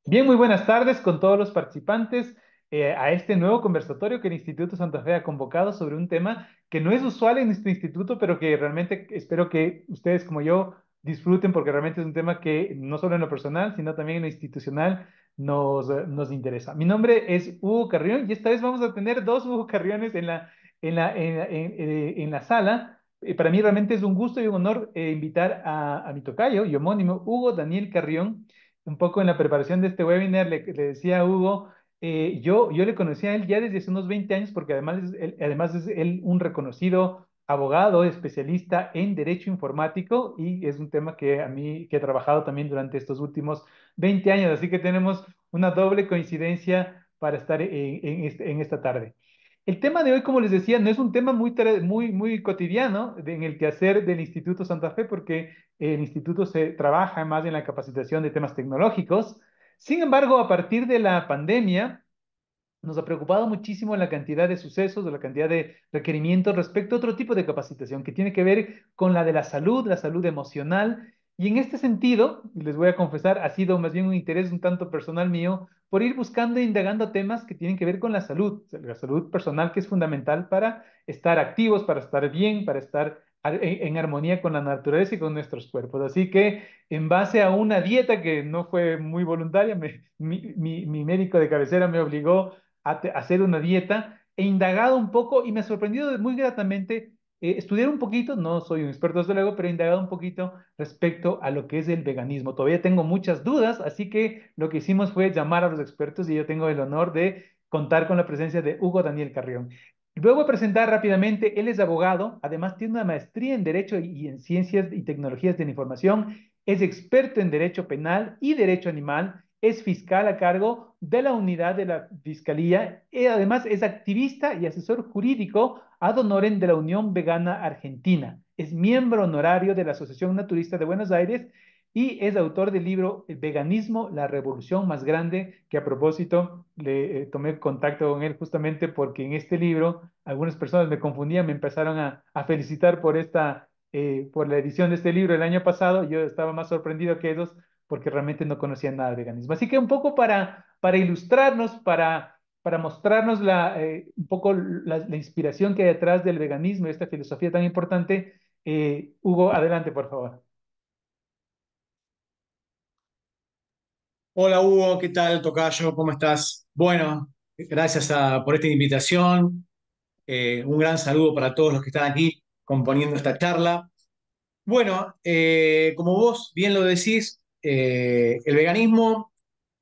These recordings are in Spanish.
Bien, muy buenas tardes con todos los participantes a este nuevo conversatorio que el Instituto Santa Fe ha convocado sobre un tema que no es usual en este instituto, pero que realmente espero que ustedes como yo disfruten porque realmente es un tema que no solo en lo personal, sino también en lo institucional nos interesa. Mi nombre es Hugo Carrión y esta vez vamos a tener dos Hugo Carriones en la sala. Para mí realmente es un gusto y un honor invitar a mi tocayo y homónimo Hugo Daniel Carrión. Un poco en la preparación de este webinar le decía a Hugo, yo le conocí a él ya desde hace unos 20 años porque además es él un reconocido abogado, especialista en derecho informático y es un tema que a mí, que he trabajado también durante estos últimos 20 años, así que tenemos una doble coincidencia para estar en esta tarde. El tema de hoy, como les decía, no es un tema muy cotidiano en el quehacer del Instituto Santa Fe, porque el instituto se trabaja más en la capacitación de temas tecnológicos. Sin embargo, a partir de la pandemia, nos ha preocupado muchísimo la cantidad de sucesos o la cantidad de requerimientos respecto a otro tipo de capacitación que tiene que ver con la de la salud emocional. Y en este sentido, les voy a confesar, ha sido más bien un interés un tanto personal mío por ir buscando e indagando temas que tienen que ver con la salud personal que es fundamental para estar activos, para estar bien, para estar en armonía con la naturaleza y con nuestros cuerpos. Así que en base a una dieta que no fue muy voluntaria, mi médico de cabecera me obligó hacer una dieta. He indagado un poco y me ha sorprendido muy gratamente estudiar un poquito, no soy un experto desde luego, pero he indagado un poquito respecto a lo que es el veganismo. Todavía tengo muchas dudas, así que lo que hicimos fue llamar a los expertos y yo tengo el honor de contar con la presencia de Hugo Daniel Carrión. Luego a presentar rápidamente, él es abogado, además tiene una maestría en Derecho y en Ciencias y Tecnologías de la Información, es experto en Derecho Penal y Derecho Animal, es fiscal a cargo de la unidad de la Fiscalía y además es activista y asesor jurídico ad honorem de la Unión Vegana Argentina. Es miembro honorario de la Asociación Naturista de Buenos Aires y es autor del libro El veganismo, la revolución más grande, que a propósito le tomé contacto con él justamente porque en este libro algunas personas me confundían, me empezaron a felicitar por la edición de este libro el año pasado. Yo estaba más sorprendido que ellos porque realmente no conocían nada de veganismo. Así que un poco para ilustrarnos, para mostrarnos un poco la inspiración que hay detrás del veganismo y esta filosofía tan importante, Hugo, adelante, por favor. Hola Hugo, ¿qué tal, tocayo? ¿Cómo estás? Bueno, gracias por esta invitación. Un gran saludo para todos los que están aquí componiendo esta charla. Bueno, como vos bien lo decís, el veganismo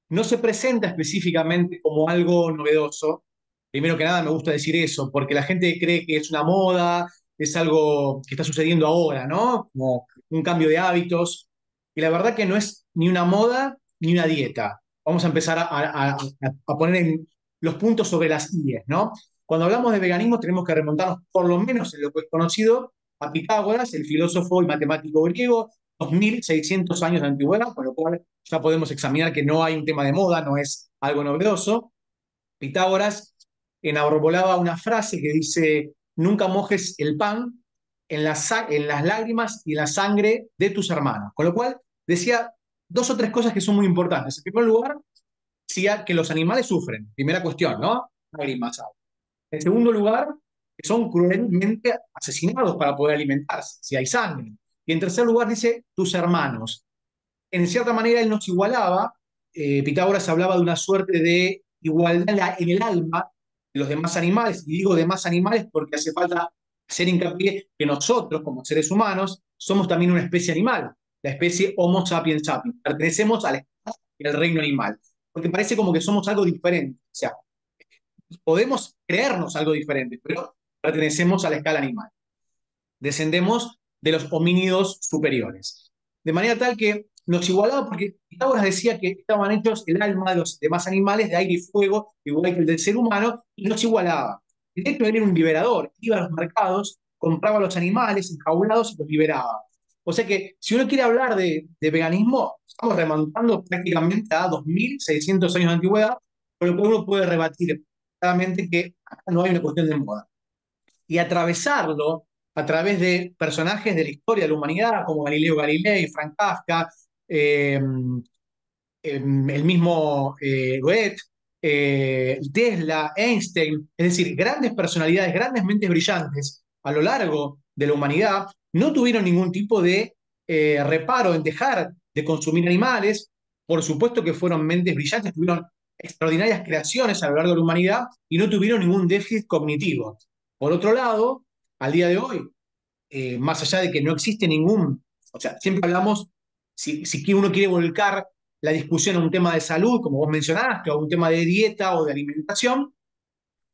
no se presenta específicamente como algo novedoso. Primero que nada, me gusta decir eso, porque la gente cree que es una moda, es algo que está sucediendo ahora, ¿no? Como un cambio de hábitos. Y la verdad que no es ni una moda ni una dieta. Vamos a empezar a poner los puntos sobre las IES, ¿no? Cuando hablamos de veganismo tenemos que remontarnos, por lo menos en lo que es conocido, a Pitágoras, el filósofo y matemático griego, 2600 años de antigüedad, con lo cual ya podemos examinar que no hay un tema de moda, no es algo novedoso. Pitágoras enarbolaba una frase que dice, nunca mojes el pan en las lágrimas y en la sangre de tus hermanos. Con lo cual decía dos o tres cosas que son muy importantes. En primer lugar, decía que los animales sufren, primera cuestión, ¿no? Lágrimas. En segundo lugar, que son cruelmente asesinados para poder alimentarse, si hay sangre. Y en tercer lugar, dice tus hermanos. En cierta manera, él nos igualaba. Pitágoras hablaba de una suerte de igualdad en el alma de los demás animales, y digo demás animales porque hace falta hacer hincapié que nosotros, como seres humanos, somos también una especie animal, la especie Homo sapiens sapiens. Pertenecemos al reino animal, porque parece como que somos algo diferente. O sea, podemos creernos algo diferente, pero pertenecemos a la escala animal. Descendemos de los homínidos superiores. De manera tal que nos igualaba porque Pitágoras decía que estaban hechos el alma de los demás animales de aire y fuego, igual que el del ser humano, y nos igualaba. De hecho, él era un liberador, iba a los mercados, compraba los animales enjaulados y los liberaba. O sea que si uno quiere hablar de veganismo, estamos remontando prácticamente a 2600 años de antigüedad, por lo cual uno puede rebatir claramente que acá no hay una cuestión de moda y atravesarlo a través de personajes de la historia de la humanidad, como Galileo Galilei, Frank Kafka, eh, el mismo Goethe, Tesla, Einstein, es decir, grandes personalidades, grandes mentes brillantes a lo largo de la humanidad, no tuvieron ningún tipo de reparo en dejar de consumir animales. Por supuesto que fueron mentes brillantes, tuvieron extraordinarias creaciones a lo largo de la humanidad y no tuvieron ningún déficit cognitivo. Por otro lado, al día de hoy, más allá de que no existe ningún, o sea, siempre hablamos, si uno quiere volcar la discusión a un tema de salud, como vos mencionaste, o a un tema de dieta o de alimentación,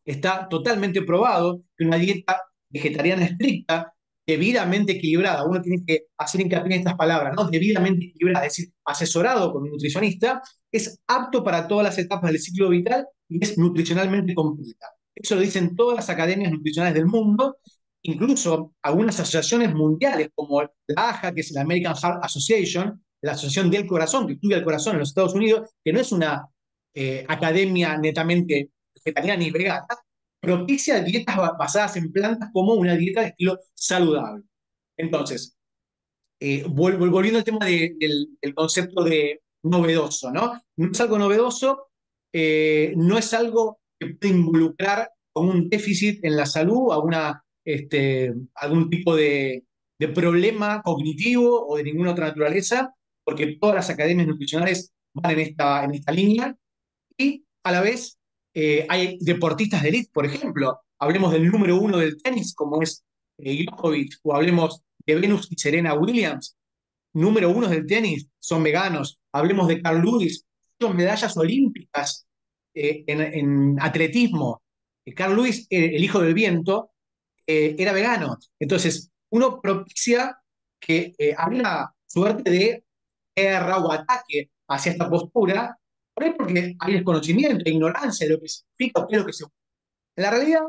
está totalmente probado que una dieta vegetariana estricta, debidamente equilibrada, uno tiene que hacer hincapié en estas palabras, ¿no? Debidamente equilibrada, es decir, asesorado con un nutricionista, es apto para todas las etapas del ciclo vital y es nutricionalmente completa. Eso lo dicen todas las academias nutricionales del mundo, incluso algunas asociaciones mundiales como la AHA, que es la American Heart Association, la Asociación del Corazón, que estudia el corazón en los Estados Unidos, que no es una academia netamente vegetariana ni vegana, propicia dietas basadas en plantas como una dieta de estilo saludable. Entonces, volviendo al tema del concepto de novedoso, ¿no? No es algo novedoso, no es algo que puede involucrar con un déficit en la salud, algún tipo de problema cognitivo o de ninguna otra naturaleza, porque todas las academias nutricionales van en esta línea y a la vez hay deportistas de élite, por ejemplo, hablemos del número uno del tenis, como es Djokovic, o hablemos de Venus y Serena Williams, número uno del tenis, son veganos. Hablemos de Carl Lewis, son medallas olímpicas en atletismo. Carl Lewis, el hijo del viento, era vegano. Entonces, uno propicia que hay una suerte de guerra o ataque hacia esta postura, por ahí porque hay desconocimiento, ignorancia de lo que significa, qué es lo que se... En la realidad,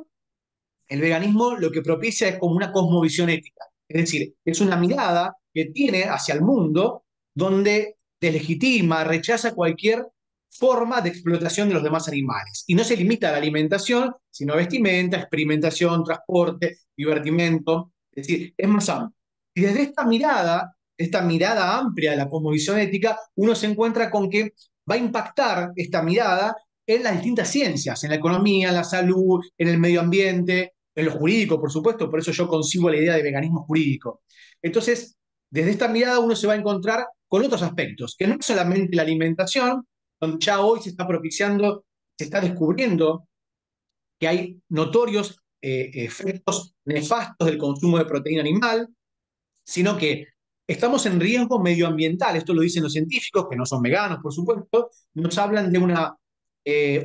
el veganismo lo que propicia es como una cosmovisión ética, es decir, es una mirada que tiene hacia el mundo donde deslegitima, rechaza cualquier forma de explotación de los demás animales. Y no se limita a la alimentación, sino a vestimenta, experimentación, transporte, divertimento. Es decir, es más amplio. Y desde esta mirada amplia de la cosmovisión ética, uno se encuentra con que va a impactar esta mirada en las distintas ciencias, en la economía, en la salud, en el medio ambiente, en lo jurídico, por supuesto, por eso yo concibo la idea de veganismo jurídico. Entonces, desde esta mirada uno se va a encontrar con otros aspectos, que no es solamente la alimentación, donde ya hoy se está propiciando, se está descubriendo que hay notorios efectos nefastos del consumo de proteína animal, sino que estamos en riesgo medioambiental, esto lo dicen los científicos, que no son veganos, por supuesto, nos hablan de una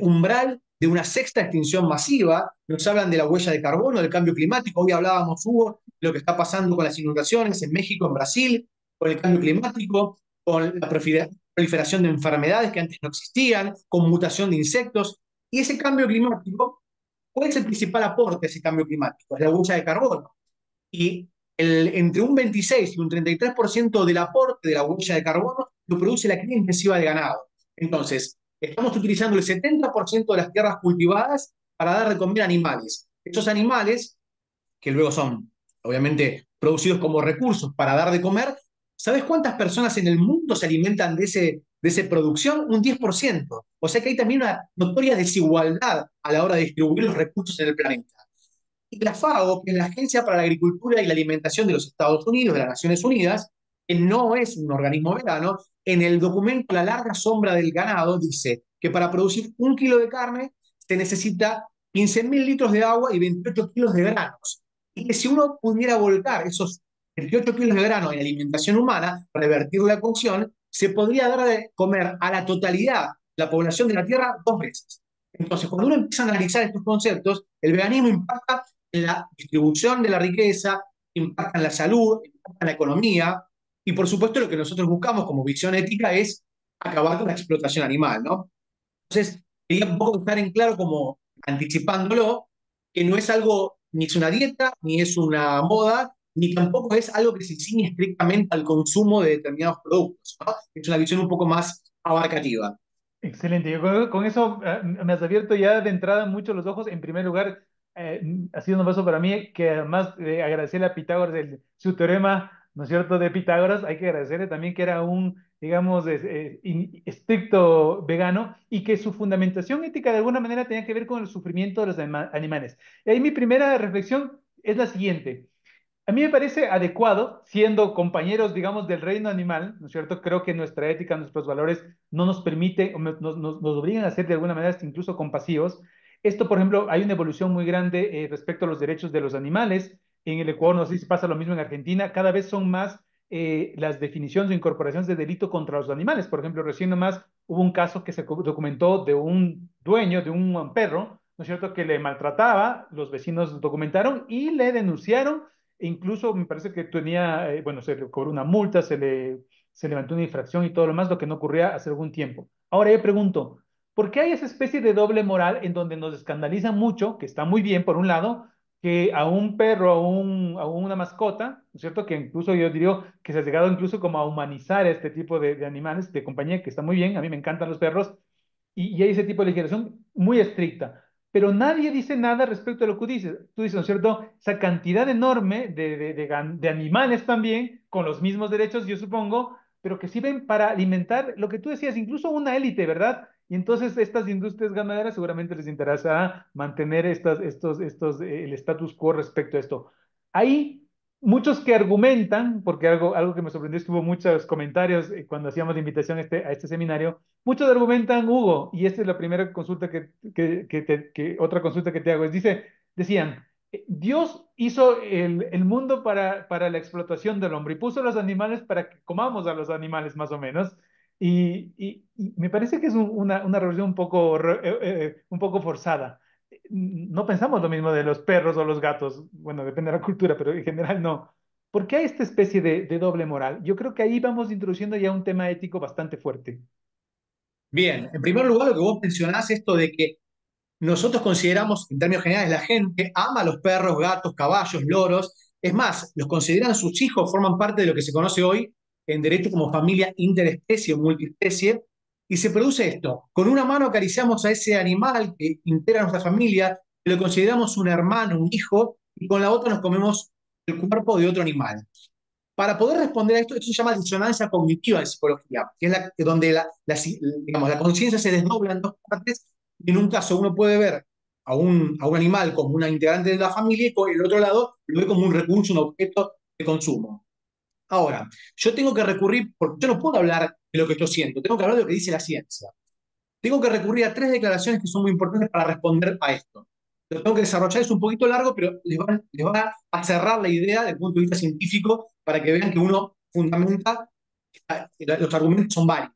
umbral de una sexta extinción masiva, nos hablan de la huella de carbono, del cambio climático, hoy hablábamos, Hugo, de lo que está pasando con las inundaciones en México, en Brasil, con el cambio climático, con la proliferación de enfermedades que antes no existían, con mutación de insectos, y ese cambio climático, ¿cuál es el principal aporte a ese cambio climático? Es la huella de carbono. Y entre un 26 y un 33% del aporte de la huella de carbono lo produce la cría intensiva de ganado. Entonces, estamos utilizando el 70% de las tierras cultivadas para dar de comer animales. Estos animales, que luego son obviamente producidos como recursos para dar de comer, ¿sabes cuántas personas en el mundo se alimentan de esa producción? Un 10%. O sea que hay también una notoria desigualdad a la hora de distribuir los recursos en el planeta. Y la FAO, que es la Agencia para la Agricultura y la Alimentación de los Estados Unidos, de las Naciones Unidas, que no es un organismo vegano, en el documento La larga sombra del ganado dice que para producir un kilo de carne se necesita 15.000 litros de agua y 28 kilos de granos. Y que si uno pudiera volcar esos 28 kilos de grano en alimentación humana, revertir la cocción, se podría dar de comer a la totalidad de la población de la Tierra 2 veces. Entonces, cuando uno empieza a analizar estos conceptos, el veganismo impacta en la distribución de la riqueza, impacta en la salud, impacta en la economía, y por supuesto lo que nosotros buscamos como visión ética es acabar con la explotación animal, ¿no? Entonces, quería un poco estar en claro como anticipándolo, que no es algo, ni es una dieta, ni es una moda, ni tampoco es algo que se ciñe estrictamente al consumo de determinados productos, ¿no? Es una visión un poco más abarcativa. Excelente. Yo con eso me has abierto ya de entrada mucho los ojos. En primer lugar, ha sido un paso para mí que además agradecerle a Pitágoras su teorema, ¿no es cierto?, de Pitágoras. Hay que agradecerle también que era un digamos, estricto vegano y que su fundamentación ética de alguna manera tenía que ver con el sufrimiento de los animales. Y ahí mi primera reflexión es la siguiente. A mí me parece adecuado, siendo compañeros, digamos, del reino animal, ¿no es cierto? Creo que nuestra ética, nuestros valores no nos permiten, o nos obligan a ser de alguna manera incluso compasivos. Esto, por ejemplo, hay una evolución muy grande respecto a los derechos de los animales. En el Ecuador, no sé si pasa lo mismo en Argentina, cada vez son más las definiciones o incorporaciones de delito contra los animales. Por ejemplo, recién nomás hubo un caso que se documentó de un dueño de un perro, ¿no es cierto?, que le maltrataba, los vecinos documentaron y le denunciaron e incluso me parece que tenía, bueno, se le cobró una multa, se levantó una infracción y todo lo más, lo que no ocurría hace algún tiempo. Ahora yo pregunto, ¿por qué hay esa especie de doble moral en donde nos escandaliza mucho, que está muy bien por un lado, que a un perro, a una mascota, ¿no es cierto? Que incluso yo diría que se ha llegado incluso como a humanizar este tipo de animales de compañía, que está muy bien, a mí me encantan los perros, y hay ese tipo de legislación muy estricta, pero nadie dice nada respecto a lo que dices. Tú dices, ¿no es cierto? Esa cantidad enorme de animales también, con los mismos derechos, yo supongo, pero que sirven para alimentar lo que tú decías, incluso una élite, ¿verdad? Y entonces estas industrias ganaderas seguramente les interesa mantener el status quo respecto a esto. Hay muchos que argumentan, porque algo que me sorprendió es que hubo muchos comentarios cuando hacíamos la invitación a este seminario. Muchos argumentan, Hugo, y esta es la primera consulta otra consulta que te hago, decían, Dios hizo el mundo para la explotación del hombre y puso los animales para que comamos a los animales más o menos. Y me parece que es una reflexión un poco forzada. No pensamos lo mismo de los perros o los gatos, bueno, depende de la cultura, pero en general no. ¿Por qué hay esta especie de doble moral? Yo creo que ahí vamos introduciendo ya un tema ético bastante fuerte. Bien, en primer lugar, lo que vos mencionás, esto de que nosotros consideramos, en términos generales, la gente ama a los perros, gatos, caballos, loros. Es más, los consideran sus hijos, forman parte de lo que se conoce hoy en derecho como familia interespecie o multiespecie. Y se produce esto. Con una mano acariciamos a ese animal que integra nuestra familia, que lo consideramos un hermano, un hijo, y con la otra nos comemos el cuerpo de otro animal. Para poder responder a esto, esto se llama disonancia cognitiva en psicología, que es donde digamos, la conciencia se desdobla en dos partes y en un caso uno puede ver a un animal como una integrante de la familia y por el otro lado lo ve como un recurso, un objeto de consumo. Ahora, yo tengo que recurrir, porque yo no puedo hablar de lo que yo siento, tengo que hablar de lo que dice la ciencia. Tengo que recurrir a tres declaraciones que son muy importantes para responder a esto. Lo tengo que desarrollar, es un poquito largo, pero les va a cerrar la idea desde el punto de vista científico para que vean que uno fundamenta, los argumentos son varios.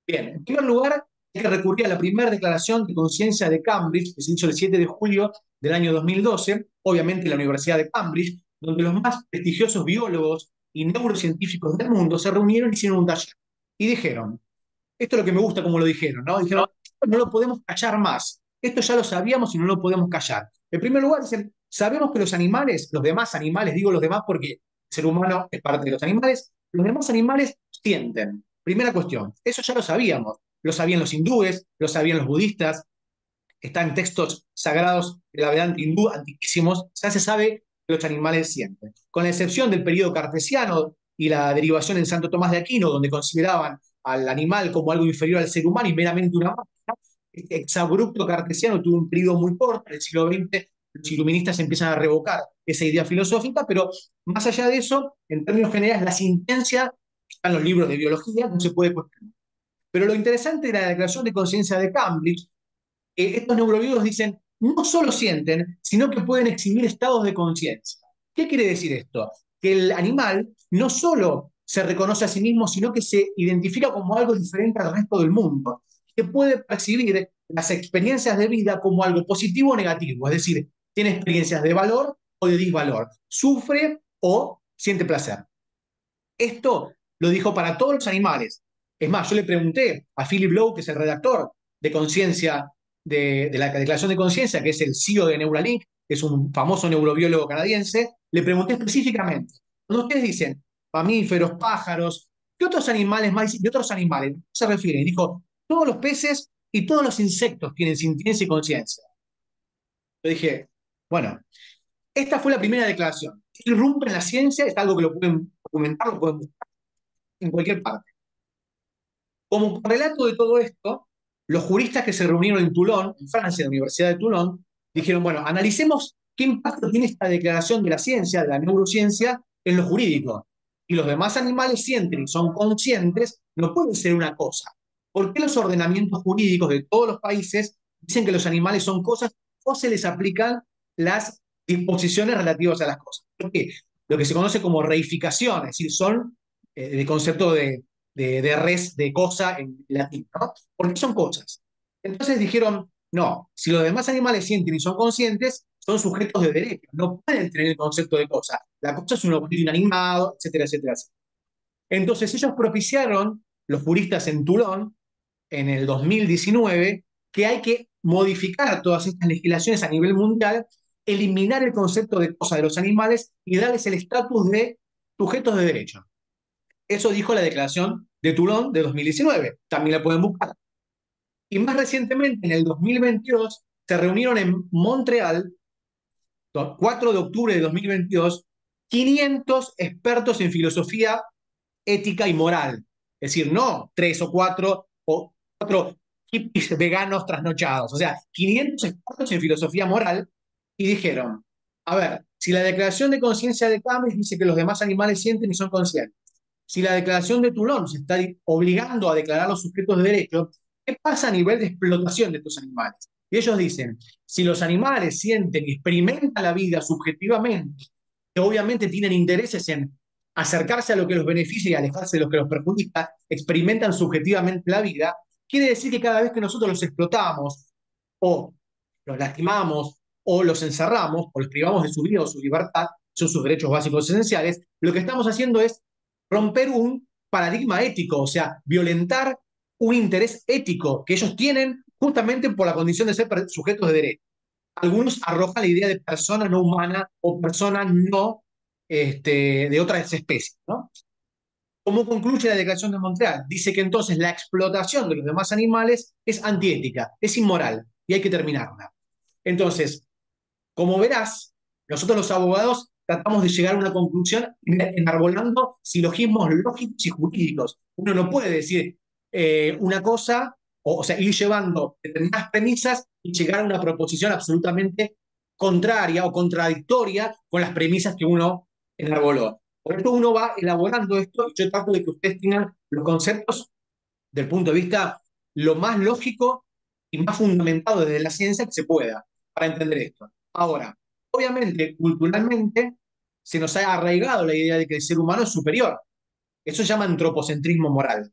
Bien, en primer lugar, hay que recurrir a la primera declaración de conciencia de Cambridge, que se hizo el 7 de julio del año 2012, obviamente en la Universidad de Cambridge, donde los más prestigiosos biólogos y neurocientíficos del mundo se reunieron y hicieron un taller. Y dijeron, esto es lo que me gusta como lo dijeron, ¿no? Dijeron, no lo podemos callar más. Esto ya lo sabíamos y no lo podemos callar. En primer lugar, dicen, sabemos que los animales, los demás animales, digo los demás porque el ser humano es parte de los animales, los demás animales sienten. Primera cuestión, eso ya lo sabíamos. Lo sabían los hindúes, lo sabían los budistas, está en textos sagrados de la Vedanta hindú antiquísimos, ya se sabe que los animales sienten. Con la excepción del periodo cartesiano y la derivación en Santo Tomás de Aquino, donde consideraban al animal como algo inferior al ser humano y meramente una máquina, este exabrupto cartesiano tuvo un periodo muy corto, en el siglo XX los iluministas empiezan a revocar esa idea filosófica, pero más allá de eso, en términos generales, la sentencia está en los libros de biología, no se puede cuestionar. Pero lo interesante de la Declaración de Conciencia de Cambridge, estos neurobiólogos dicen, no solo sienten, sino que pueden exhibir estados de conciencia. ¿Qué quiere decir esto? Que el animal no solo se reconoce a sí mismo, sino que se identifica como algo diferente al resto del mundo, que puede percibir las experiencias de vida como algo positivo o negativo, es decir, tiene experiencias de valor o de disvalor, sufre o siente placer. Esto lo dijo para todos los animales. Es más, yo le pregunté a Philip Lowe, que es el redactor de conciencia, de la Declaración de Conciencia, que es el CEO de Neuralink, que es un famoso neurobiólogo canadiense, le pregunté específicamente, cuando ustedes dicen mamíferos, pájaros, ¿qué otros animales más? ¿Qué otros animales? ¿A qué se refieren? Dijo, todos los peces y todos los insectos tienen sintiencia y conciencia. Yo dije, bueno, esta fue la primera declaración. Irrumpe en la ciencia, es algo que lo pueden documentar, lo pueden buscar en cualquier parte. Como relato de todo esto, los juristas que se reunieron en Toulon, en Francia, en la Universidad de Toulon, dijeron, bueno, analicemos qué impacto tiene esta declaración de la ciencia, de la neurociencia, en lo jurídico. Y los demás animales sienten y son conscientes, no puede ser una cosa. ¿Por qué los ordenamientos jurídicos de todos los países dicen que los animales son cosas o se les aplican las disposiciones relativas a las cosas? ¿Por qué? Lo que se conoce como reificación, es decir, son el concepto de res, de cosa en latín, ¿no? Porque son cosas. Entonces dijeron, no, si los demás animales sienten y son conscientes, son sujetos de derecho, no pueden tener el concepto de cosa. La cosa es un objeto inanimado, etcétera, etcétera, etcétera. Entonces ellos propiciaron, los juristas en Toulon, en el 2019, que hay que modificar todas estas legislaciones a nivel mundial, eliminar el concepto de cosa de los animales y darles el estatus de sujetos de derecho. Eso dijo la declaración de Toulon de 2019. También la pueden buscar. Y más recientemente, en el 2022, se reunieron en Montreal, 4 de octubre de 2022, 500 expertos en filosofía ética y moral. Es decir, no 3 o 4 hippies veganos trasnochados. O sea, 500 expertos en filosofía moral y dijeron, a ver, si la declaración de conciencia de Camus dice que los demás animales sienten y son conscientes, si la declaración de Toulon se está obligando a declarar los sujetos de derecho, ¿qué pasa a nivel de explotación de estos animales? Y ellos dicen, si los animales sienten y experimentan la vida subjetivamente, que obviamente tienen intereses en acercarse a lo que los beneficia y alejarse de lo que los perjudica, experimentan subjetivamente la vida, quiere decir que cada vez que nosotros los explotamos o los lastimamos o los encerramos o los privamos de su vida o su libertad, son sus derechos básicos esenciales, lo que estamos haciendo es romper un paradigma ético, o sea, violentar un interés ético que ellos tienen justamente por la condición de ser sujetos de derecho. Algunos arrojan la idea de persona no humana o persona no de otras especies, ¿no? ¿Cómo concluye la Declaración de Montreal? Dice que entonces la explotación de los demás animales es antiética, es inmoral y hay que terminarla. Entonces, como verás, nosotros los abogados tratamos de llegar a una conclusión enarbolando silogismos lógicos y jurídicos. Uno no puede decir una cosa, o sea, ir llevando determinadas premisas y llegar a una proposición absolutamente contraria o contradictoria con las premisas que uno enarboló. Por eso uno va elaborando esto y yo trato de que ustedes tengan los conceptos del punto de vista lo más lógico y más fundamentado desde la ciencia que se pueda para entender esto. Ahora, obviamente, culturalmente, se nos ha arraigado la idea de que el ser humano es superior. Eso se llama antropocentrismo moral.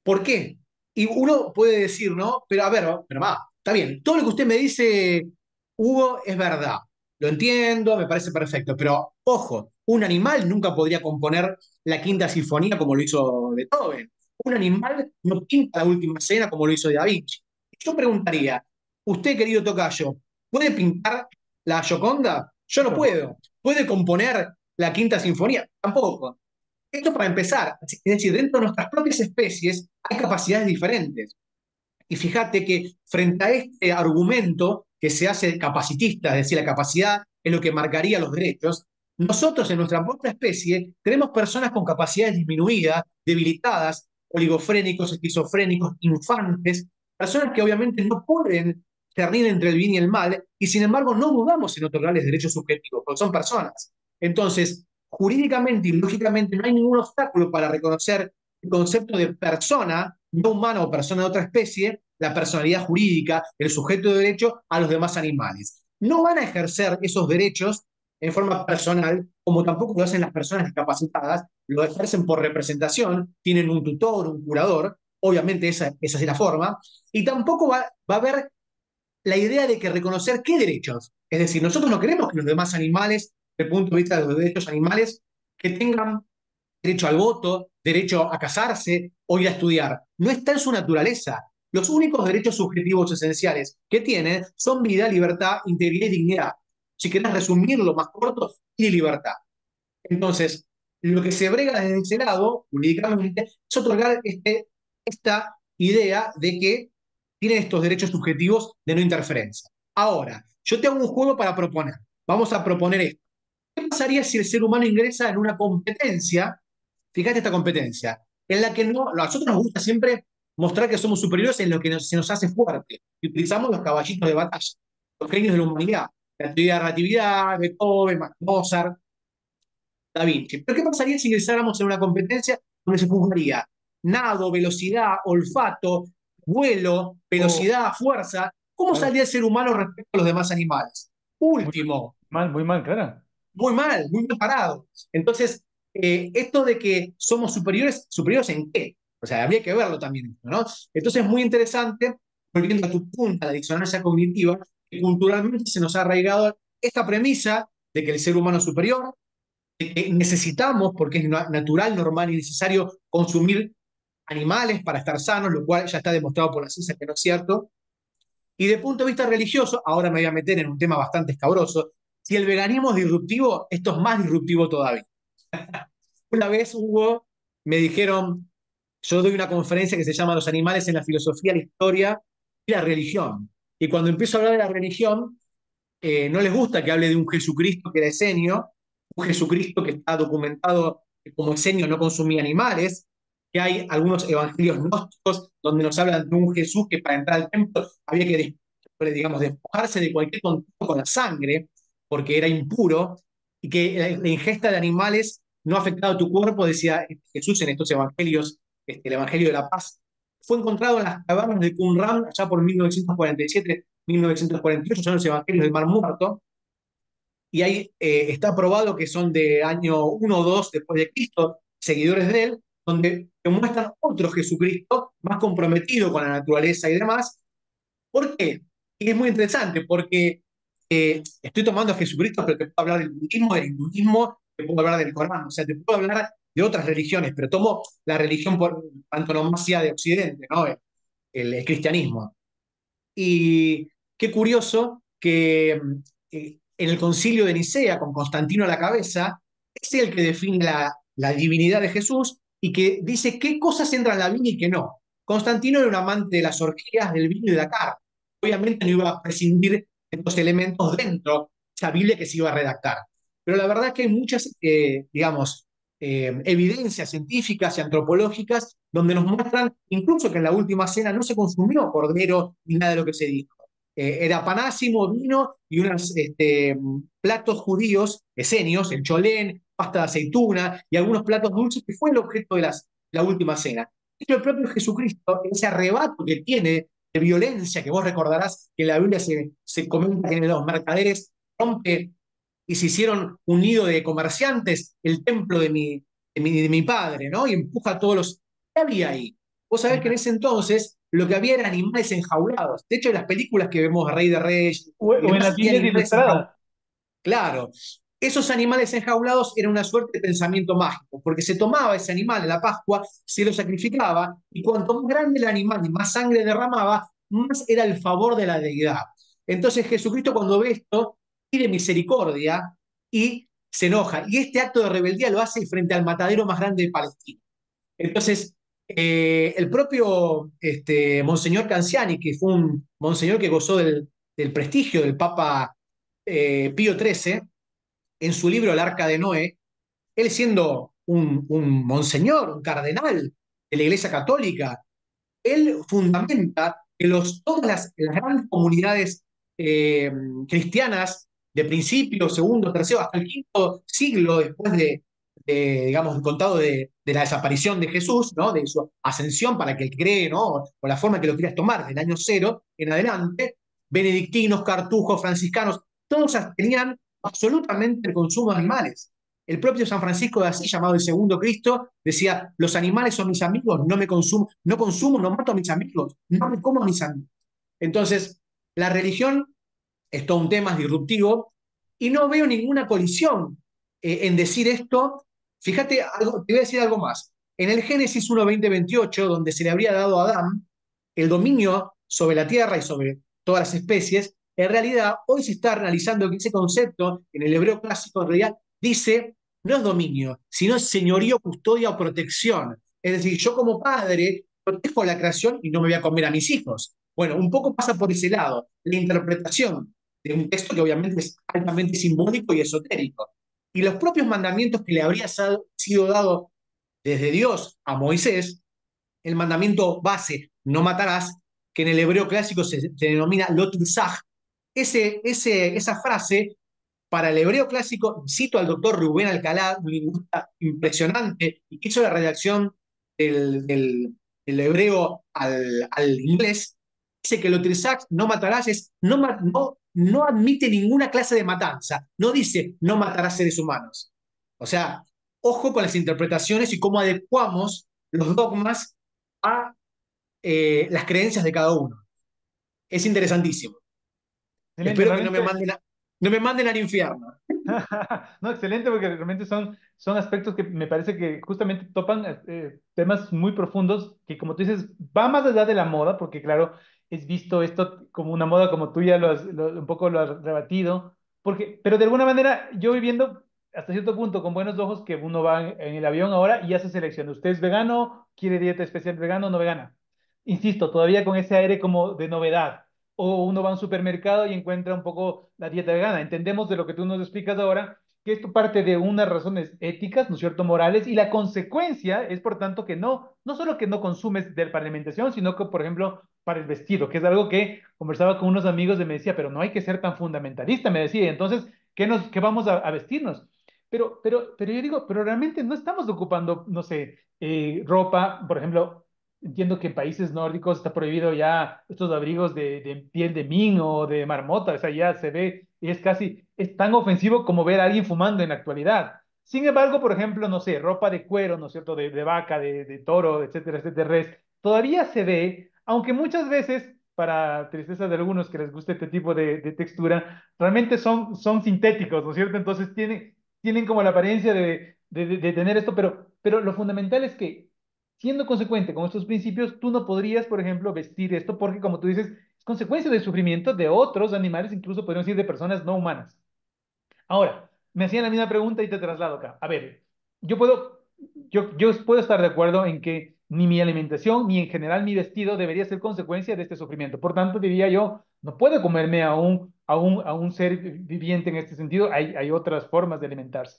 ¿Por qué? Y uno puede decir, ¿no? Pero a ver, pero va, está bien, todo lo que usted me dice, Hugo, es verdad. Lo entiendo, me parece perfecto, pero ojo, un animal nunca podría componer la quinta sinfonía como lo hizo Beethoven. Un animal no pinta la última cena como lo hizo Da Vinci. Yo preguntaría, usted, querido tocayo, ¿puede pintar la Gioconda? Yo no puedo. ¿Puede componer la quinta sinfonía? Tampoco. Esto para empezar, es decir, dentro de nuestras propias especies hay capacidades diferentes. Y fíjate que frente a este argumento que se hace capacitista, es decir, la capacidad es lo que marcaría los derechos, nosotros en nuestra propia especie tenemos personas con capacidades disminuidas, debilitadas, oligofrénicos, esquizofrénicos, infantes, personas que obviamente no pueden discernir entre el bien y el mal, y sin embargo no dudamos en otorgarles derechos subjetivos, porque son personas. Entonces, jurídicamente y lógicamente no hay ningún obstáculo para reconocer el concepto de persona no humana o persona de otra especie, la personalidad jurídica, el sujeto de derecho a los demás animales. No van a ejercer esos derechos en forma personal, como tampoco lo hacen las personas discapacitadas, lo ejercen por representación, tienen un tutor, un curador, obviamente esa es la forma, y tampoco va a haber la idea de que reconocer qué derechos. Es decir, nosotros no queremos que los demás animales, desde el punto de vista de los derechos animales, que tengan derecho al voto, derecho a casarse o ir a estudiar. No está en su naturaleza. Los únicos derechos subjetivos esenciales que tienen son vida, libertad, integridad y dignidad. Si querés resumirlo más corto, y libertad. Entonces, lo que se brega desde ese lado, jurídicamente, es otorgar esta idea de que tienen estos derechos subjetivos de no interferencia. Ahora, yo te hago un juego para proponer. Vamos a proponer esto. ¿Qué pasaría si el ser humano ingresa en una competencia? Fíjate esta competencia. en la que no, a nosotros nos gusta siempre mostrar que somos superiores en lo que se nos hace fuerte. Y utilizamos los caballitos de batalla, los genios de la humanidad, la teoría de la relatividad, Beethoven, Mozart, Da Vinci. Pero ¿qué pasaría si ingresáramos en una competencia donde se juzgaría nado, velocidad, olfato, vuelo, Oh, velocidad, fuerza? ¿Cómo claro, saldría el ser humano respecto a los demás animales? muy Último, muy mal, claro. muy mal parado. Entonces, esto de que somos superiores, ¿superiores en qué? O sea, habría que verlo también, ¿no? Entonces, es muy interesante, volviendo a tu punta, la disonancia cognitiva, que culturalmente se nos ha arraigado esta premisa de que el ser humano es superior, de que necesitamos, porque es natural, normal y necesario, consumir animales para estar sanos, lo cual ya está demostrado por la ciencia que no es cierto. Y de punto de vista religioso, ahora me voy a meter en un tema bastante escabroso, si el veganismo es disruptivo, esto es más disruptivo todavía. Una vez, Hugo, me dijeron, yo doy una conferencia que se llama Los animales en la filosofía, la historia y la religión. Y cuando empiezo a hablar de la religión, no les gusta que hable de un Jesucristo que era esenio, un Jesucristo que está documentado que como esenio no consumía animales, que hay algunos evangelios gnósticos donde nos hablan de un Jesús que para entrar al templo había que, digamos, despojarse de cualquier contacto con la sangre, porque era impuro, y que la ingesta de animales no afectaba a tu cuerpo, decía Jesús en estos evangelios, el Evangelio de la Paz. Fue encontrado en las cavernas de Qumran allá por 1947, 1948, son los evangelios del Mar Muerto, y ahí está probado que son de año 1 o 2 después de Cristo, seguidores de él, donde te muestran otro Jesucristo más comprometido con la naturaleza y demás. ¿Por qué? Y es muy interesante porque estoy tomando a Jesucristo, pero te puedo hablar del budismo, del hinduismo, te puedo hablar del Corán, o sea, te puedo hablar de otras religiones, pero tomo la religión por antonomasia de Occidente, ¿no? El cristianismo. Y qué curioso que en el concilio de Nicea, con Constantino a la cabeza, es el que define la divinidad de Jesús y que dice qué cosas entran en la viña y qué no. Constantino era un amante de las orgías, del vino y de la carne. Obviamente no iba a prescindir de estos elementos dentro de esa Biblia que se iba a redactar. Pero la verdad es que hay muchas, digamos, evidencias científicas y antropológicas donde nos muestran incluso que en la última cena no se consumió cordero ni nada de lo que se dijo. Era panásimo, vino y unos platos judíos, esenios, el cholén, pasta de aceituna y algunos platos dulces, que fue el objeto de la última cena. Y el propio Jesucristo, ese arrebato que tiene de violencia, que vos recordarás que en la Biblia se comenta que en los mercaderes rompe y se hicieron un nido de comerciantes, el templo de mi padre, ¿no? Y empuja a todos los... ¿Qué había ahí? Vos sabés que en ese entonces lo que había eran animales enjaulados. De hecho, en las películas que vemos, Rey de Reyes y O en demás, las había Biblias animales enjaulados. ilustradas. Claro, esos animales enjaulados eran una suerte de pensamiento mágico, porque se tomaba ese animal en la Pascua, se lo sacrificaba, y cuanto más grande el animal y más sangre derramaba, más era el favor de la deidad. Entonces Jesucristo cuando ve esto, pide misericordia y se enoja. Y este acto de rebeldía lo hace frente al matadero más grande de Palestina. Entonces, el propio Monseñor Canciani, que fue un monseñor que gozó del prestigio del Papa Pío XIII, en su libro El Arca de Noé, él siendo un monseñor, un cardenal de la Iglesia Católica, él fundamenta que todas las grandes comunidades eh, cristianas de principio, segundo, tercero, hasta el quinto siglo después digamos, contado de la desaparición de Jesús, ¿no? De su ascensión para que él cree, ¿no? O la forma que lo quieras tomar, del año cero en adelante, benedictinos, cartujos, franciscanos, todos tenían absolutamente el consumo de animales. El propio San Francisco de Asís, llamado el Segundo Cristo, decía, los animales son mis amigos, no me consumo, no consumo, no mato a mis amigos, no me como a mis amigos. Entonces, la religión es todo un tema, es disruptivo, y no veo ninguna colisión en decir esto. Fíjate, te voy a decir algo más. En el Génesis 1, 20, 28, donde se le habría dado a Adán el dominio sobre la tierra y sobre todas las especies, en realidad hoy se está analizando que ese concepto en el hebreo clásico en realidad dice no es dominio, sino es señorío, custodia o protección. Es decir, yo como padre protejo la creación y no me voy a comer a mis hijos. Bueno, un poco pasa por ese lado, la interpretación de un texto que obviamente es altamente simbólico y esotérico. Y los propios mandamientos que le habría sido dado desde Dios a Moisés, el mandamiento base, no matarás, que en el hebreo clásico se denomina lot zach. Esa frase, para el hebreo clásico, cito al doctor Rubén Alcalá, un lingüista impresionante, y que hizo la redacción del hebreo al inglés, dice que lo trisax, no matarás, es no admite ninguna clase de matanza, no dice no matarás seres humanos. O sea, ojo con las interpretaciones y cómo adecuamos los dogmas a las creencias de cada uno. Es interesantísimo. Excelente, Espero que realmente. no me manden al infierno. No, excelente, porque realmente son aspectos que me parece que justamente topan temas muy profundos que, como tú dices, va más allá de la moda, porque claro, es visto esto como una moda, como tú ya un poco lo has rebatido, pero de alguna manera yo viviendo hasta cierto punto con buenos ojos que uno va en el avión ahora y hace selección. ¿Usted es vegano? ¿Quiere dieta especial vegano o no vegana? Insisto, todavía con ese aire como de novedad o uno va a un supermercado y encuentra un poco la dieta vegana. Entendemos de lo que tú nos explicas ahora, que esto parte de unas razones éticas, ¿no es cierto?, morales, y la consecuencia es, por tanto, que no solo que no consumes para la alimentación, sino que, por ejemplo, para el vestido, que es algo que conversaba con unos amigos y me decía, pero no hay que ser tan fundamentalista, me decía, entonces, ¿qué vamos a vestirnos? Pero yo digo, pero realmente no estamos ocupando, no sé, ropa, por ejemplo, entiendo que en países nórdicos está prohibido ya estos abrigos de piel de min o de marmota, o sea, ya se ve y es tan ofensivo como ver a alguien fumando en la actualidad. Sin embargo, por ejemplo, no sé, ropa de cuero, ¿no es cierto?, de vaca, de toro, etcétera, etcétera, res, todavía se ve, aunque muchas veces, para tristeza de algunos que les guste este tipo de textura, realmente son sintéticos, ¿no es cierto? Entonces tienen como la apariencia de tener esto, pero lo fundamental es que siendo consecuente con estos principios, tú no podrías, por ejemplo, vestir esto porque, como tú dices, es consecuencia del sufrimiento de otros animales, incluso podríamos decir de personas no humanas. Ahora, me hacían la misma pregunta y te traslado acá. A ver, yo puedo, yo puedo estar de acuerdo en que ni mi alimentación ni en general mi vestido debería ser consecuencia de este sufrimiento. Por tanto, diría yo, no puedo comerme a un ser viviente en este sentido. Hay otras formas de alimentarse.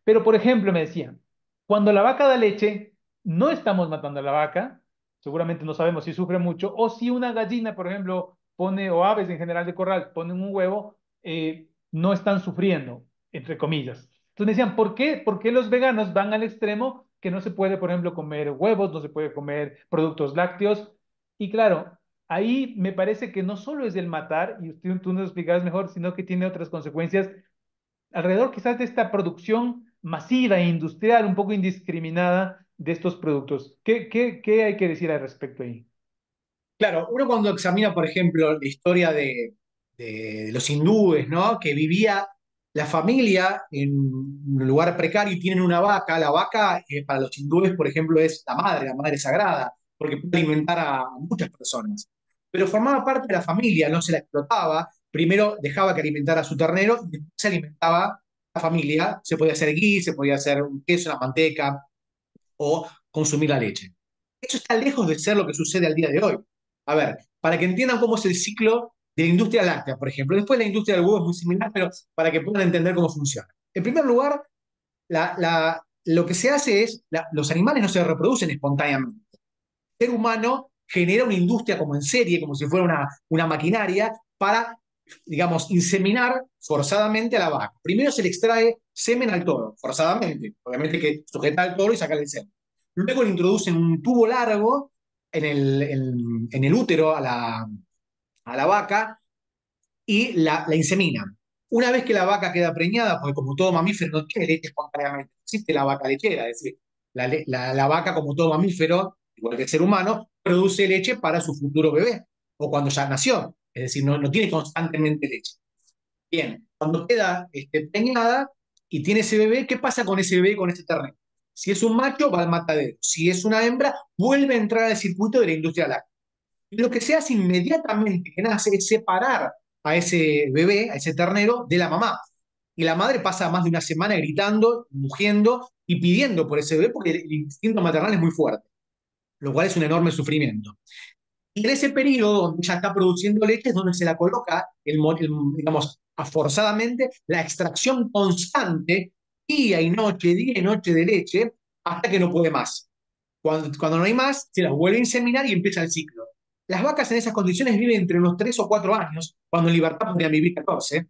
Pero, por ejemplo, me decían, cuando la vaca da leche, no estamos matando a la vaca. Seguramente no sabemos si sufre mucho. O si una gallina, por ejemplo, pone, o aves en general de corral, ponen un huevo. No están sufriendo, entre comillas. Entonces me decían, ¿por qué los veganos van al extremo que no se puede, por ejemplo, comer huevos, no se puede comer productos lácteos? Y claro, ahí me parece que no solo es el matar, y tú nos explicabas mejor, sino que tiene otras consecuencias alrededor quizás de esta producción masiva e industrial, un poco indiscriminada de estos productos. ¿Qué hay que decir al respecto ahí? Claro, uno cuando examina, por ejemplo, la historia de los hindúes, ¿no? Que vivía la familia en un lugar precario y tienen una vaca. La vaca, para los hindúes, por ejemplo, es la madre sagrada, porque puede alimentar a muchas personas. Pero formaba parte de la familia, no se la explotaba. Primero dejaba que alimentara a su ternero y después se alimentaba a la familia. Se podía hacer gui, se podía hacer un queso, una manteca o consumir la leche. Eso está lejos de ser lo que sucede al día de hoy. A ver, para que entiendan cómo es el ciclo de la industria láctea, por ejemplo. Después la industria del huevo es muy similar, pero para que puedan entender cómo funciona. En primer lugar, lo que se hace es, los animales no se reproducen espontáneamente. El ser humano genera una industria como en serie, como si fuera una maquinaria, para, digamos, inseminar forzadamente a la vaca. Primero se le extrae semen al toro, forzadamente. Obviamente hay que sujetar al toro y sacar el semen. Luego le introducen un tubo largo en el útero a la vaca y la inseminan. Una vez que la vaca queda preñada, porque como todo mamífero no tiene leche espontáneamente, existe la vaca lechera, es decir, la vaca como todo mamífero, igual que el ser humano, produce leche para su futuro bebé o cuando ya nació, es decir, no tiene constantemente leche. Bien, cuando queda preñada y tiene ese bebé, ¿qué pasa con ese bebé y con ese ternero? Si es un macho, va al matadero. Si es una hembra, vuelve a entrar al circuito de la industria láctea. Y lo que se hace inmediatamente que nace es separar a ese bebé, a ese ternero, de la mamá. Y la madre pasa más de una semana gritando, mugiendo y pidiendo por ese bebé porque el instinto maternal es muy fuerte, lo cual es un enorme sufrimiento. Y en ese periodo donde ella está produciendo leche es donde se la coloca, digamos, forzadamente, la extracción constante, día y noche de leche, hasta que no puede más. Cuando no hay más, se las vuelve a inseminar y empieza el ciclo. Las vacas en esas condiciones viven entre unos 3 o 4 años, cuando en libertad podrían vivir 14,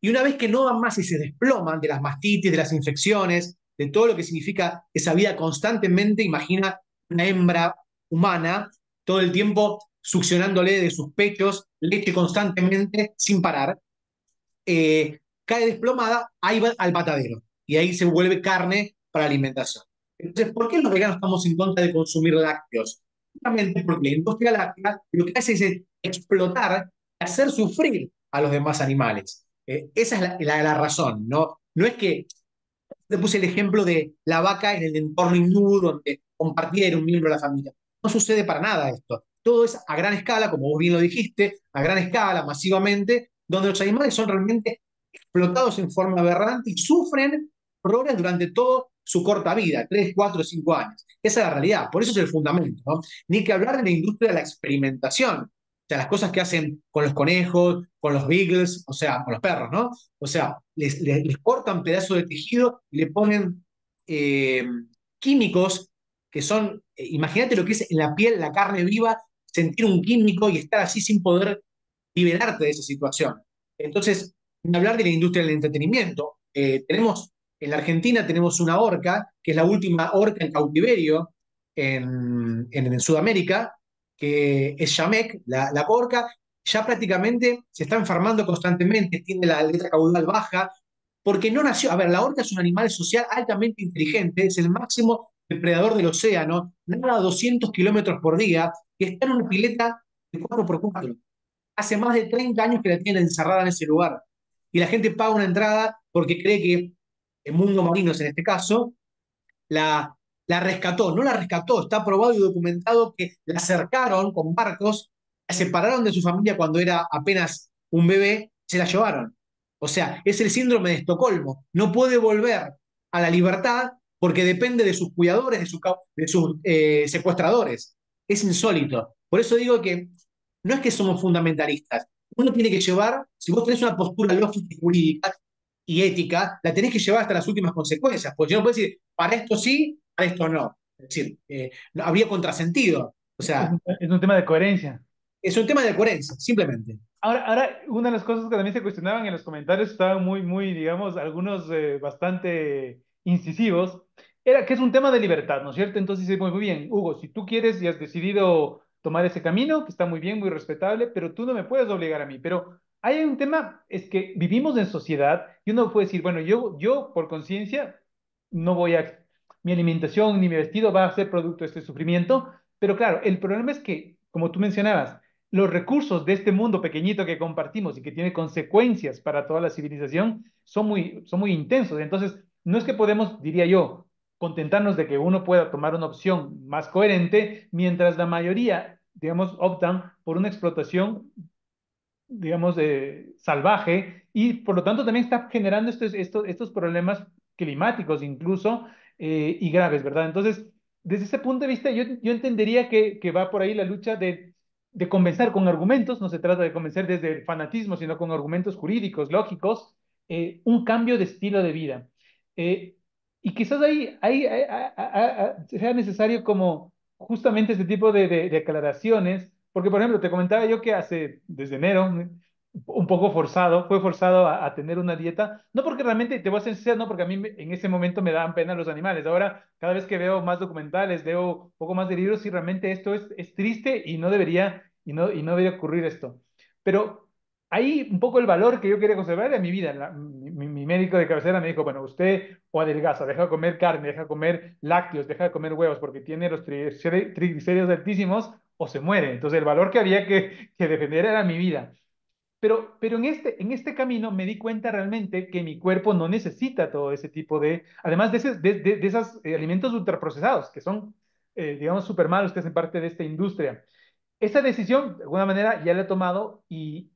y una vez que no dan más y se desploman de las mastitis, de las infecciones, de todo lo que significa esa vida constantemente, imagina una hembra humana todo el tiempo succionándole de sus pechos leche constantemente sin parar, cae desplomada, ahí va al matadero y ahí se vuelve carne para alimentación. Entonces, ¿por qué los veganos estamos en contra de consumir lácteos? Justamente porque la industria láctea lo que hace es explotar, hacer sufrir a los demás animales. Esa es la razón, ¿no? No es que te puse el ejemplo de la vaca en el entorno hindú, donde compartía era un miembro de la familia. No sucede para nada esto. Todo es a gran escala, como vos bien lo dijiste, a gran escala, masivamente, donde los animales son realmente explotados en forma aberrante y sufren horrores durante toda su corta vida, 3, 4, 5 años. Esa es la realidad, por eso es el fundamento, ¿no? Ni que hablar de la industria de la experimentación, o sea, las cosas que hacen con los conejos, con los beagles, o sea, con los perros, ¿no? O sea, les cortan pedazos de tejido y le ponen eh, químicos que son, imagínate lo que es en la piel, la carne viva, sentir un químico y estar así sin poder liberarte de esa situación. Entonces, ni hablar de la industria del entretenimiento. En la Argentina tenemos una orca, que es la última orca en cautiverio en Sudamérica, que es Yamek, la orca, ya prácticamente se está enfermando constantemente, tiene la letra caudal baja, porque no nació. A ver, la orca es un animal social altamente inteligente, es el máximo depredador del océano, nada a 200 kilómetros por día, y está en una pileta de 4x4. Hace más de 30 años que la tienen encerrada en ese lugar. Y la gente paga una entrada porque cree que el mundo marinos, en este caso, la, la rescató. No la rescató, está probado y documentado que la acercaron con barcos, la separaron de su familia cuando era apenas un bebé, se la llevaron. O sea, es el síndrome de Estocolmo. No puede volver a la libertad porque depende de sus cuidadores, de sus secuestradores. Es insólito. Por eso digo que no es que somos fundamentalistas. Uno tiene que llevar, si vos tenés una postura lógica y jurídica y ética, la tenés que llevar hasta las últimas consecuencias. Porque yo no puedo decir, para esto sí, para esto no. Es decir, no, habría contrasentido. O sea, Es un tema de coherencia. es un tema de coherencia, simplemente. Ahora, una de las cosas que también se cuestionaban en los comentarios, estaban muy, digamos, algunos bastante incisivos, era que es un tema de libertad, ¿no es cierto? Entonces dice, muy bien, Hugo, si tú quieres y has decidido tomar ese camino, que está muy bien, muy respetable, pero tú no me puedes obligar a mí. Pero hay un tema, es que vivimos en sociedad y uno puede decir, bueno, yo por conciencia no voy a, mi alimentación ni mi vestido va a ser producto de este sufrimiento, pero claro, el problema es que, como tú mencionabas, los recursos de este mundo pequeñito que compartimos y que tiene consecuencias para toda la civilización son muy intensos. Entonces, no es que podemos, diría yo, contentarnos de que uno pueda tomar una opción más coherente, mientras la mayoría, digamos, optan por una explotación, digamos, salvaje y por lo tanto también está generando estos problemas climáticos incluso y graves, ¿verdad? Entonces, desde ese punto de vista, yo entendería que va por ahí la lucha de convencer con argumentos, no se trata de convencer desde el fanatismo, sino con argumentos jurídicos, lógicos, un cambio de estilo de vida. Eh, y quizás sea necesario como justamente este tipo de aclaraciones, porque por ejemplo, te comentaba yo que desde enero, un poco forzado, fue forzado a tener una dieta, no porque realmente, te voy a ser sincero, no porque a mí en ese momento me daban pena los animales, ahora cada vez que veo más documentales, veo un poco más de libros, y realmente esto es triste y no debería, y no debería ocurrir esto. Pero ahí un poco el valor que yo quería conservar era mi vida. Mi médico de cabecera me dijo, bueno, usted o adelgaza, deja de comer carne, deja de comer lácteos, deja de comer huevos porque tiene los triglicéridos altísimos o se muere. Entonces el valor que había que defender era mi vida. Pero en este camino me di cuenta realmente que mi cuerpo no necesita todo ese tipo además de esos alimentos ultraprocesados, que son, digamos, súper malos, que hacen parte de esta industria. Esa decisión, de alguna manera, ya la he tomado y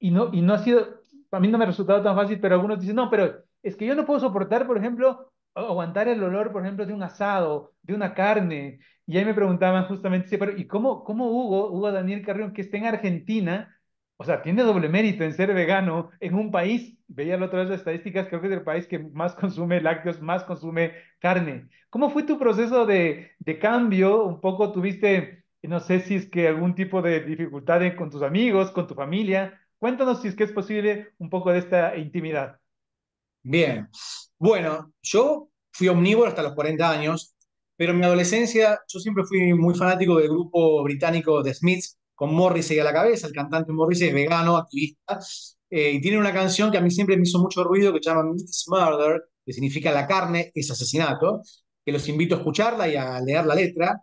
no ha sido, a mí no me ha resultado tan fácil, pero algunos dicen, no, pero es que yo no puedo soportar, por ejemplo, aguantar el olor, por ejemplo, de un asado, de una carne. Y ahí me preguntaban justamente, sí, pero ¿y cómo Hugo Daniel Carrión, que está en Argentina? O sea, tiene doble mérito en ser vegano en un país, veía la otra vez las estadísticas, creo que es el país que más consume lácteos, más consume carne. ¿Cómo fue tu proceso de cambio? Un poco tuviste, no sé si es que algún tipo de dificultad con tus amigos, con tu familia. Cuéntanos si es que es posible un poco de esta intimidad. Bien. Bueno, yo fui omnívoro hasta los 40 años, pero en mi adolescencia yo siempre fui muy fanático del grupo británico The Smiths, con Morrissey a la cabeza. El cantante Morrissey es vegano, activista, y tiene una canción que a mí siempre me hizo mucho ruido que se llama Meat is Murder, que significa la carne es asesinato, que los invito a escucharla y a leer la letra.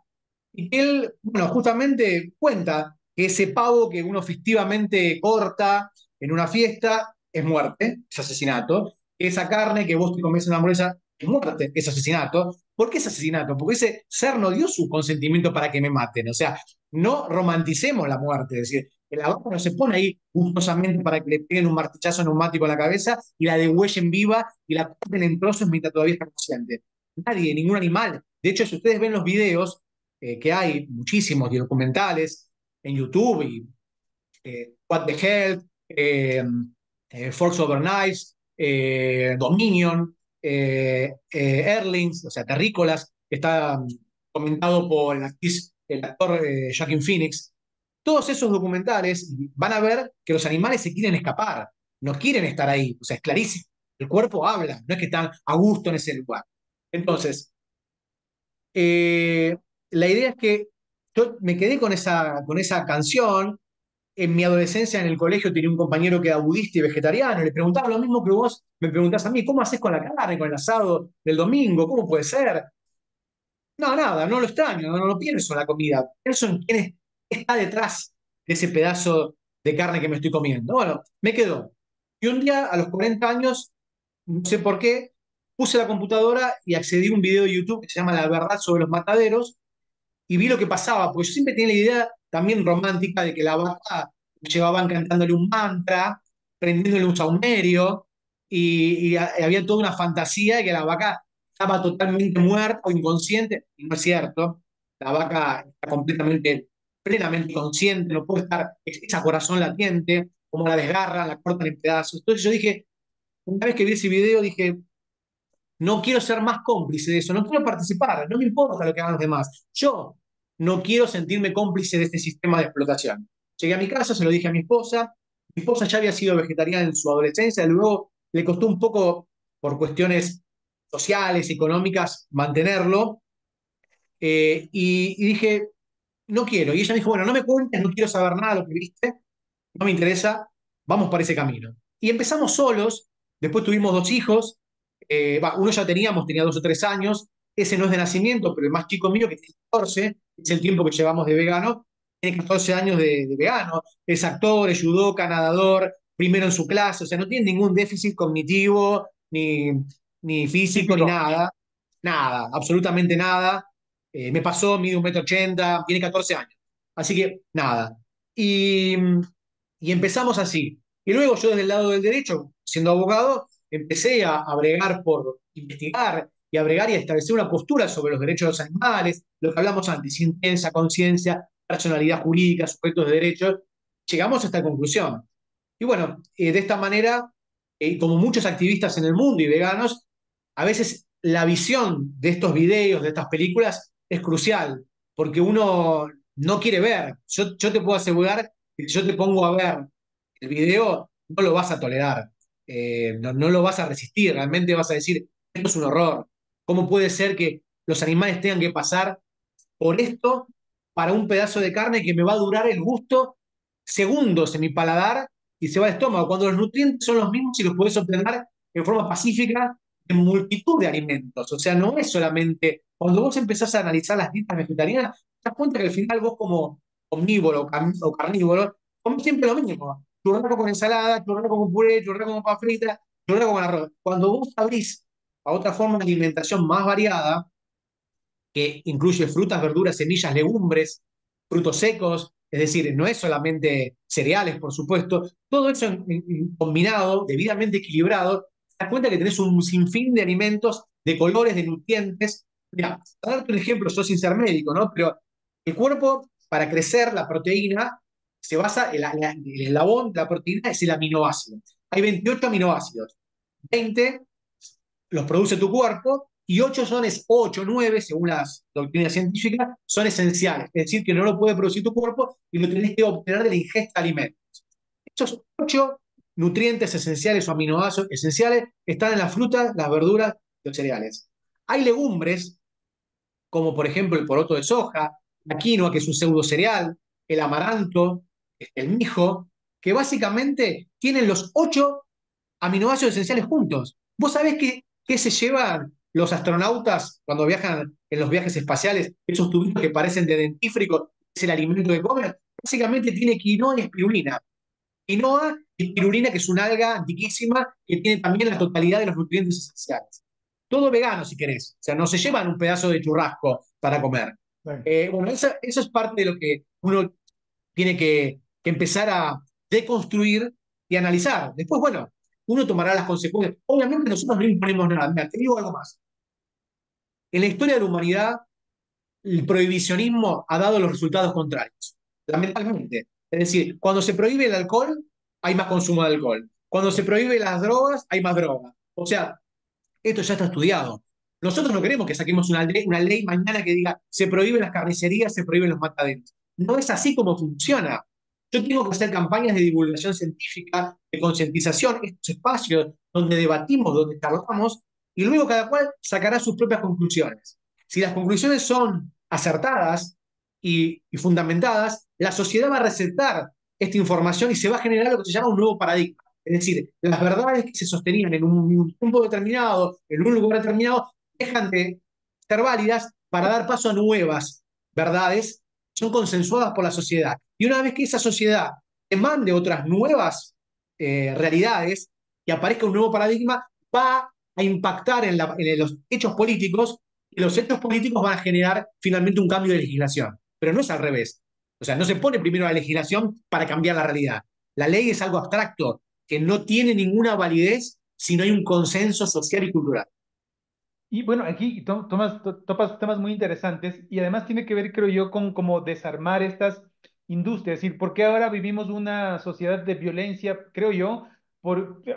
Y que él, bueno, justamente cuenta que ese pavo que uno festivamente corta en una fiesta es muerte, es asesinato. Esa carne que vos te comes en la hamburguesa es muerte, es asesinato. ¿Por qué es asesinato? Porque ese ser no dio su consentimiento para que me maten. O sea, no romanticemos la muerte. Es decir, el aborto no se pone ahí gustosamente para que le peguen un martillazo neumático en la cabeza y la degüellen viva y la corten en trozos mientras todavía está consciente. Nadie, ningún animal. De hecho, si ustedes ven los videos, que hay muchísimos y documentales en YouTube, y What the Health, Forks Over Knives, Dominion, Earlings, o sea, Terrícolas, que está comentado por el actor Joaquin Phoenix. Todos esos documentales van a ver que los animales se quieren escapar, no quieren estar ahí, o sea, es clarísimo. El cuerpo habla, no es que están a gusto en ese lugar. Entonces, eh, la idea es que yo me quedé con esa canción. En mi adolescencia en el colegio tenía un compañero que era budista y vegetariano, y le preguntaba lo mismo que vos me preguntás a mí: ¿cómo haces con la carne, con el asado del domingo? ¿Cómo puede ser? No, nada, no lo extraño, no pienso en la comida, pienso en quién está detrás de ese pedazo de carne que me estoy comiendo. Bueno, me quedó. Y un día, a los 40 años, no sé por qué, puse la computadora y accedí a un video de YouTube que se llama La verdad sobre los mataderos, y vi lo que pasaba, porque yo siempre tenía la idea también romántica de que la vaca llevaban cantándole un mantra, prendiéndole un saumerio, y había toda una fantasía de que la vaca estaba totalmente muerta o inconsciente, y no es cierto. La vaca está completamente, plenamente consciente, no puede estar esa corazón latiente, como la desgarran, la cortan en pedazos. Entonces yo dije, una vez que vi ese video, dije, no quiero ser más cómplice de eso, no quiero participar, no me importa lo que hagan los demás. Yo no quiero sentirme cómplice de este sistema de explotación. Llegué a mi casa, se lo dije a mi esposa ya había sido vegetariana en su adolescencia, luego le costó un poco por cuestiones sociales, económicas, mantenerlo, y dije, no quiero. Y ella me dijo, bueno, no me cuentes, no quiero saber nada de lo que viste, no me interesa, vamos por ese camino. Y empezamos solos, después tuvimos dos hijos, uno ya teníamos, tenía 2 o 3 años, ese no es de nacimiento, pero el más chico mío, que tiene 14, es el tiempo que llevamos de vegano, tiene 14 años de vegano, es actor, es judoka, nadador, primero en su clase, o sea, no tiene ningún déficit cognitivo, ni físico, ni Típico. nada, nada, absolutamente nada. Me pasó, mide 1,80 m, tiene 14 años. Así que nada. Y, y empezamos así. Y luego yo desde el lado del derecho, siendo abogado, empecé a bregar por investigar y a bregar y a establecer una postura sobre los derechos de los animales, lo que hablamos antes: intensa, conciencia, personalidad jurídica, sujetos de derechos. Llegamos a esta conclusión. Y bueno, de esta manera, como muchos activistas en el mundo y veganos, a veces la visión de estos videos, de estas películas, es crucial, porque uno no quiere ver. Yo te puedo asegurar que si yo te pongo a ver el video, no lo vas a tolerar, no lo vas a resistir, realmente vas a decir, esto es un horror. ¿Cómo puede ser que los animales tengan que pasar por esto para un pedazo de carne que me va a durar el gusto segundos en mi paladar y se va al estómago, cuando los nutrientes son los mismos y los puedes obtener en forma pacífica en multitud de alimentos? O sea, no es solamente, cuando vos empezás a analizar las dietas vegetarianas, te das cuenta que al final vos, como omnívoro o carnívoro, comés siempre lo mismo: churrasco con ensalada, churrasco con puré, churrasco con papa frita, churrasco con arroz. Cuando vos abrís a otra forma de alimentación más variada, que incluye frutas, verduras, semillas, legumbres, frutos secos, es decir, no es solamente cereales, por supuesto, todo eso combinado, debidamente equilibrado, te das cuenta que tenés un sinfín de alimentos, de colores, de nutrientes. Mira, para darte un ejemplo, yo sin ser médico, ¿no? Pero el cuerpo, para crecer la proteína, se basa, el eslabón de la proteína es el aminoácido. Hay 28 aminoácidos, 20 los produce tu cuerpo y 8 son, 8, 9, según las doctrinas científicas, son esenciales. Es decir, que no lo puede producir tu cuerpo y lo tenés que obtener de la ingesta de alimentos. Estos 8 nutrientes esenciales o aminoácidos esenciales están en las frutas, las verduras y los cereales. Hay legumbres, como por ejemplo el poroto de soja, la quinoa, que es un pseudo cereal, el amaranto, el mijo, que básicamente tienen los 8 aminoácidos esenciales juntos. ¿Vos sabés qué se llevan los astronautas cuando viajan en los viajes espaciales? Esos tubitos que parecen de dentífrico, es el alimento que comen. Básicamente tiene quinoa y espirulina. Quinoa y espirulina, que es una alga antiquísima que tiene también la totalidad de los nutrientes esenciales. Todo vegano, si querés. O sea, no se llevan un pedazo de churrasco para comer. Bueno, Bueno, eso es parte de lo que uno tiene que empezar a deconstruir y analizar. Después, bueno, uno tomará las consecuencias. Obviamente nosotros no imponemos nada. Mira, te digo algo más. En la historia de la humanidad, el prohibicionismo ha dado los resultados contrarios, lamentablemente. Es decir, cuando se prohíbe el alcohol, hay más consumo de alcohol. Cuando se prohíbe las drogas, hay más drogas. O sea, esto ya está estudiado. Nosotros no queremos que saquemos una ley mañana que diga se prohíben las carnicerías, se prohíben los mataderos. No es así como funciona. Yo tengo que hacer campañas de divulgación científica, de concientización, estos espacios donde debatimos, donde charlamos, y luego cada cual sacará sus propias conclusiones. Si las conclusiones son acertadas y fundamentadas, la sociedad va a receptar esta información y se va a generar lo que se llama un nuevo paradigma. Es decir, las verdades que se sostenían en un tiempo determinado, en un lugar determinado, dejan de ser válidas para dar paso a nuevas verdades que son consensuadas por la sociedad. Y una vez que esa sociedad demande otras nuevas realidades y aparezca un nuevo paradigma, va a impactar en los hechos políticos y los hechos políticos van a generar finalmente un cambio de legislación. Pero no es al revés. O sea, no se pone primero la legislación para cambiar la realidad. La ley es algo abstracto que no tiene ninguna validez si no hay un consenso social y cultural. y bueno, aquí topas temas muy interesantes y además tiene que ver, creo yo, con cómo desarmar estas industrias. Es decir, ¿por qué ahora vivimos una sociedad de violencia, creo yo,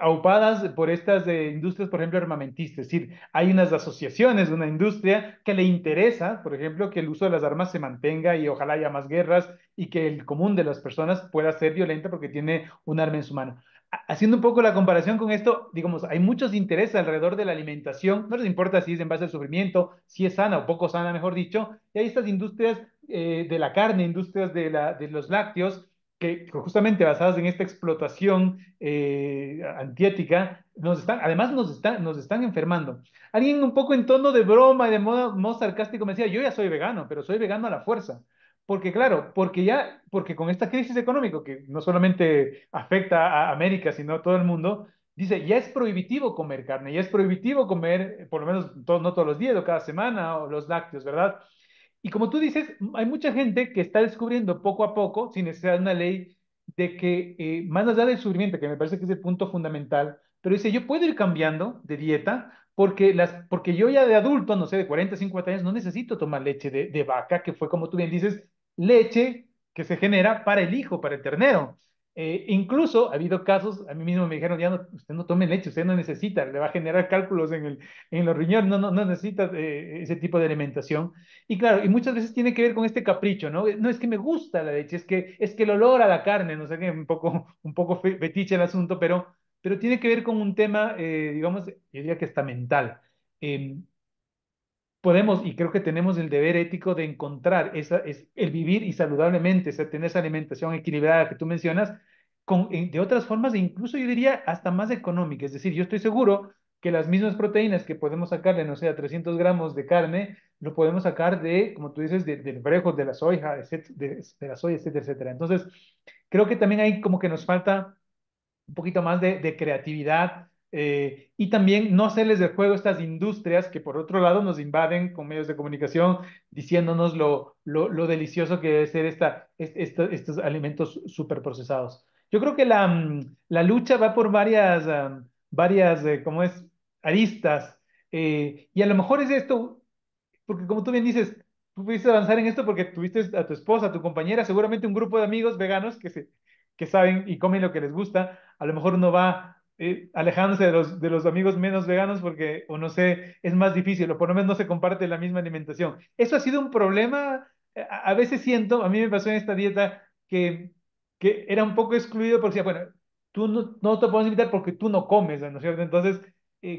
aupadas por estas industrias, por ejemplo, armamentistas? Es decir, hay unas asociaciones de una industria que le interesa, por ejemplo, que el uso de las armas se mantenga y ojalá haya más guerras y que el común de las personas pueda ser violenta porque tiene un arma en su mano. Haciendo un poco la comparación con esto, digamos, hay muchos intereses alrededor de la alimentación, no les importa si es en base al sufrimiento, si es sana o poco sana, mejor dicho, y hay estas industrias de la carne, industrias de los lácteos, que justamente basadas en esta explotación antiética, además nos están enfermando. Alguien un poco en tono de broma y de modo sarcástico me decía, yo ya soy vegano, pero soy vegano a la fuerza. Porque claro, porque con esta crisis económica que no solamente afecta a América, sino a todo el mundo, dice, ya es prohibitivo comer carne, ya es prohibitivo comer, por lo menos no todos los días o cada semana, o los lácteos, ¿verdad? Y como tú dices, hay mucha gente que está descubriendo poco a poco, sin necesidad de una ley, de que más allá del sufrimiento, que me parece que es el punto fundamental, pero dice, yo puedo ir cambiando de dieta porque yo ya de adulto, no sé, de 40, 50 años, no necesito tomar leche de vaca, que fue como tú bien dices, leche que se genera para el hijo, para el ternero. Incluso ha habido casos, a mí mismo me dijeron, ya no, usted no tome leche, usted no necesita, le va a generar cálculos en los riñones, no necesita ese tipo de alimentación. Y claro, y muchas veces tiene que ver con este capricho, ¿no? No es que me gusta la leche, es que el olor a la carne, no sé qué, un poco fetiche el asunto, pero tiene que ver con un tema, digamos, yo diría que está mental. Eh, Podemos y creo que tenemos el deber ético de encontrar el vivir y saludablemente, tener esa alimentación equilibrada que tú mencionas, de otras formas e incluso yo diría hasta más económica. Es decir, yo estoy seguro que las mismas proteínas que podemos sacarle, no sé, a 300 gramos de carne, lo podemos sacar como tú dices, del brejos, de la soja, de la soya, etcétera, etcétera. Entonces, creo que también hay como que nos falta un poquito más de creatividad y también no hacerles del juego estas industrias que por otro lado nos invaden con medios de comunicación diciéndonos lo delicioso que debe ser estos alimentos súper procesados. Yo creo que la lucha va por varias ¿cómo es? Aristas y a lo mejor es esto, porque como tú bien dices, tú pudiste avanzar en esto porque tuviste a tu esposa, a tu compañera, seguramente un grupo de amigos veganos que saben y comen lo que les gusta. A lo mejor uno va alejándose de los amigos menos veganos porque, o no sé, es más difícil, o por lo menos no se comparte la misma alimentación. Eso ha sido un problema. A veces siento, a mí me pasó en esta dieta que era un poco excluido porque decía, bueno, tú no te puedes invitar porque tú no comes, ¿no es cierto? Entonces,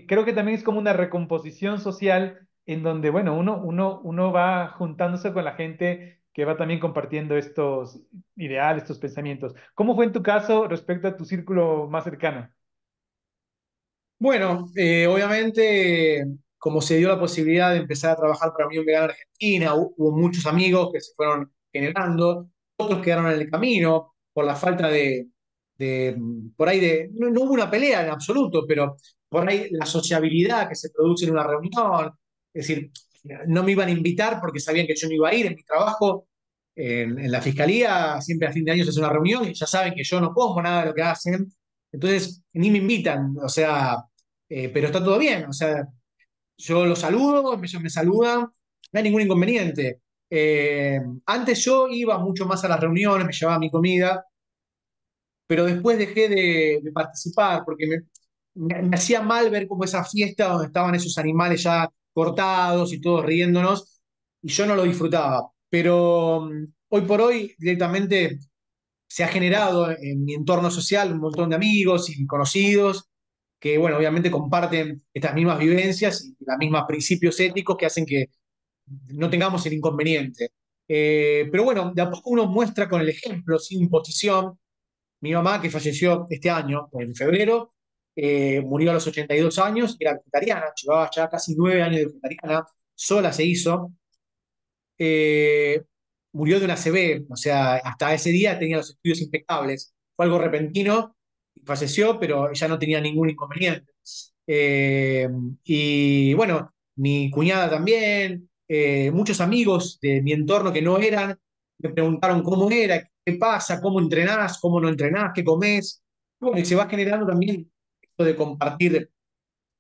creo que también es como una recomposición social en donde, bueno, uno va juntándose con la gente que va también compartiendo estos ideales, estos pensamientos. ¿Cómo fue en tu caso respecto a tu círculo más cercano? Bueno, obviamente, como se dio la posibilidad de empezar a trabajar para Unión Vegana Argentina, hubo muchos amigos que se fueron generando, otros quedaron en el camino por la falta por ahí no hubo una pelea en absoluto, pero por ahí la sociabilidad que se produce en una reunión, es decir, no me iban a invitar porque sabían que yo no iba a ir en mi trabajo. En la fiscalía siempre a fin de año se hace una reunión y ya saben que yo no como nada de lo que hacen, entonces ni me invitan, o sea, pero está todo bien, o sea, yo los saludo, ellos me saludan, no hay ningún inconveniente. Antes yo iba mucho más a las reuniones, me llevaba mi comida, pero después dejé de participar porque me hacía mal ver como esa fiesta donde estaban esos animales ya cortados y todos riéndonos, y yo no lo disfrutaba. Pero hoy por hoy directamente se ha generado en mi entorno social un montón de amigos y conocidos que, bueno, obviamente comparten estas mismas vivencias y los mismos principios éticos que hacen que no tengamos el inconveniente. Pero bueno, de a poco uno muestra con el ejemplo, sin imposición. Mi mamá, que falleció este año, en febrero, murió a los 82 años, era vegetariana, llevaba ya casi 9 años de vegetariana, sola se hizo, eh, murió de una ACV, o sea, hasta ese día tenía los estudios impecables. Fue algo repentino, falleció, pero ella no tenía ningún inconveniente. Eh, y bueno, mi cuñada también, muchos amigos de mi entorno que no eran, me preguntaron cómo era, qué pasa, cómo entrenás, cómo no entrenás, qué comés. Bueno, y se va generando también esto de compartir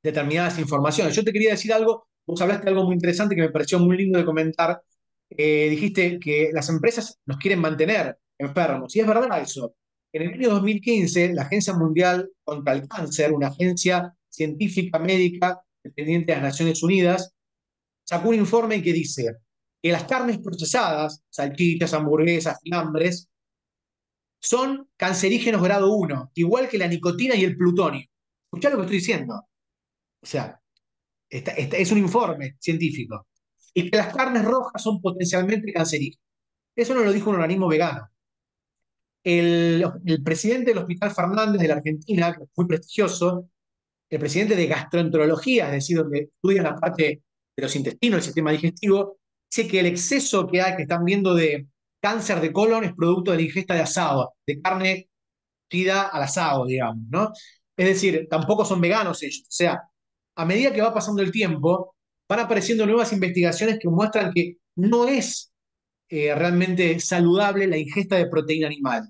determinadas informaciones. Yo te quería decir algo, vos hablaste de algo muy interesante que me pareció muy lindo de comentar. Dijiste que las empresas nos quieren mantener enfermos, y es verdad eso. En el año 2015, la Agencia Mundial contra el Cáncer, una agencia científica médica dependiente de las Naciones Unidas, sacó un informe que dice que las carnes procesadas, salchichas, hamburguesas, fiambres, son cancerígenos grado 1, igual que la nicotina y el plutonio. Escuchá lo que estoy diciendo. O sea, es un informe científico. Y que las carnes rojas son potencialmente cancerígenas. Eso no lo dijo un organismo vegano. El presidente del Hospital Fernández de la Argentina, que es muy prestigioso, el presidente de gastroenterología, es decir, donde estudian la parte de los intestinos, el sistema digestivo, dice que el exceso que están viendo de cáncer de colon es producto de la ingesta de asado, de carne cocida al asado, digamos, ¿no? Es decir, tampoco son veganos ellos. O sea, a medida que va pasando el tiempo, van apareciendo nuevas investigaciones que muestran que no es realmente saludable la ingesta de proteína animal.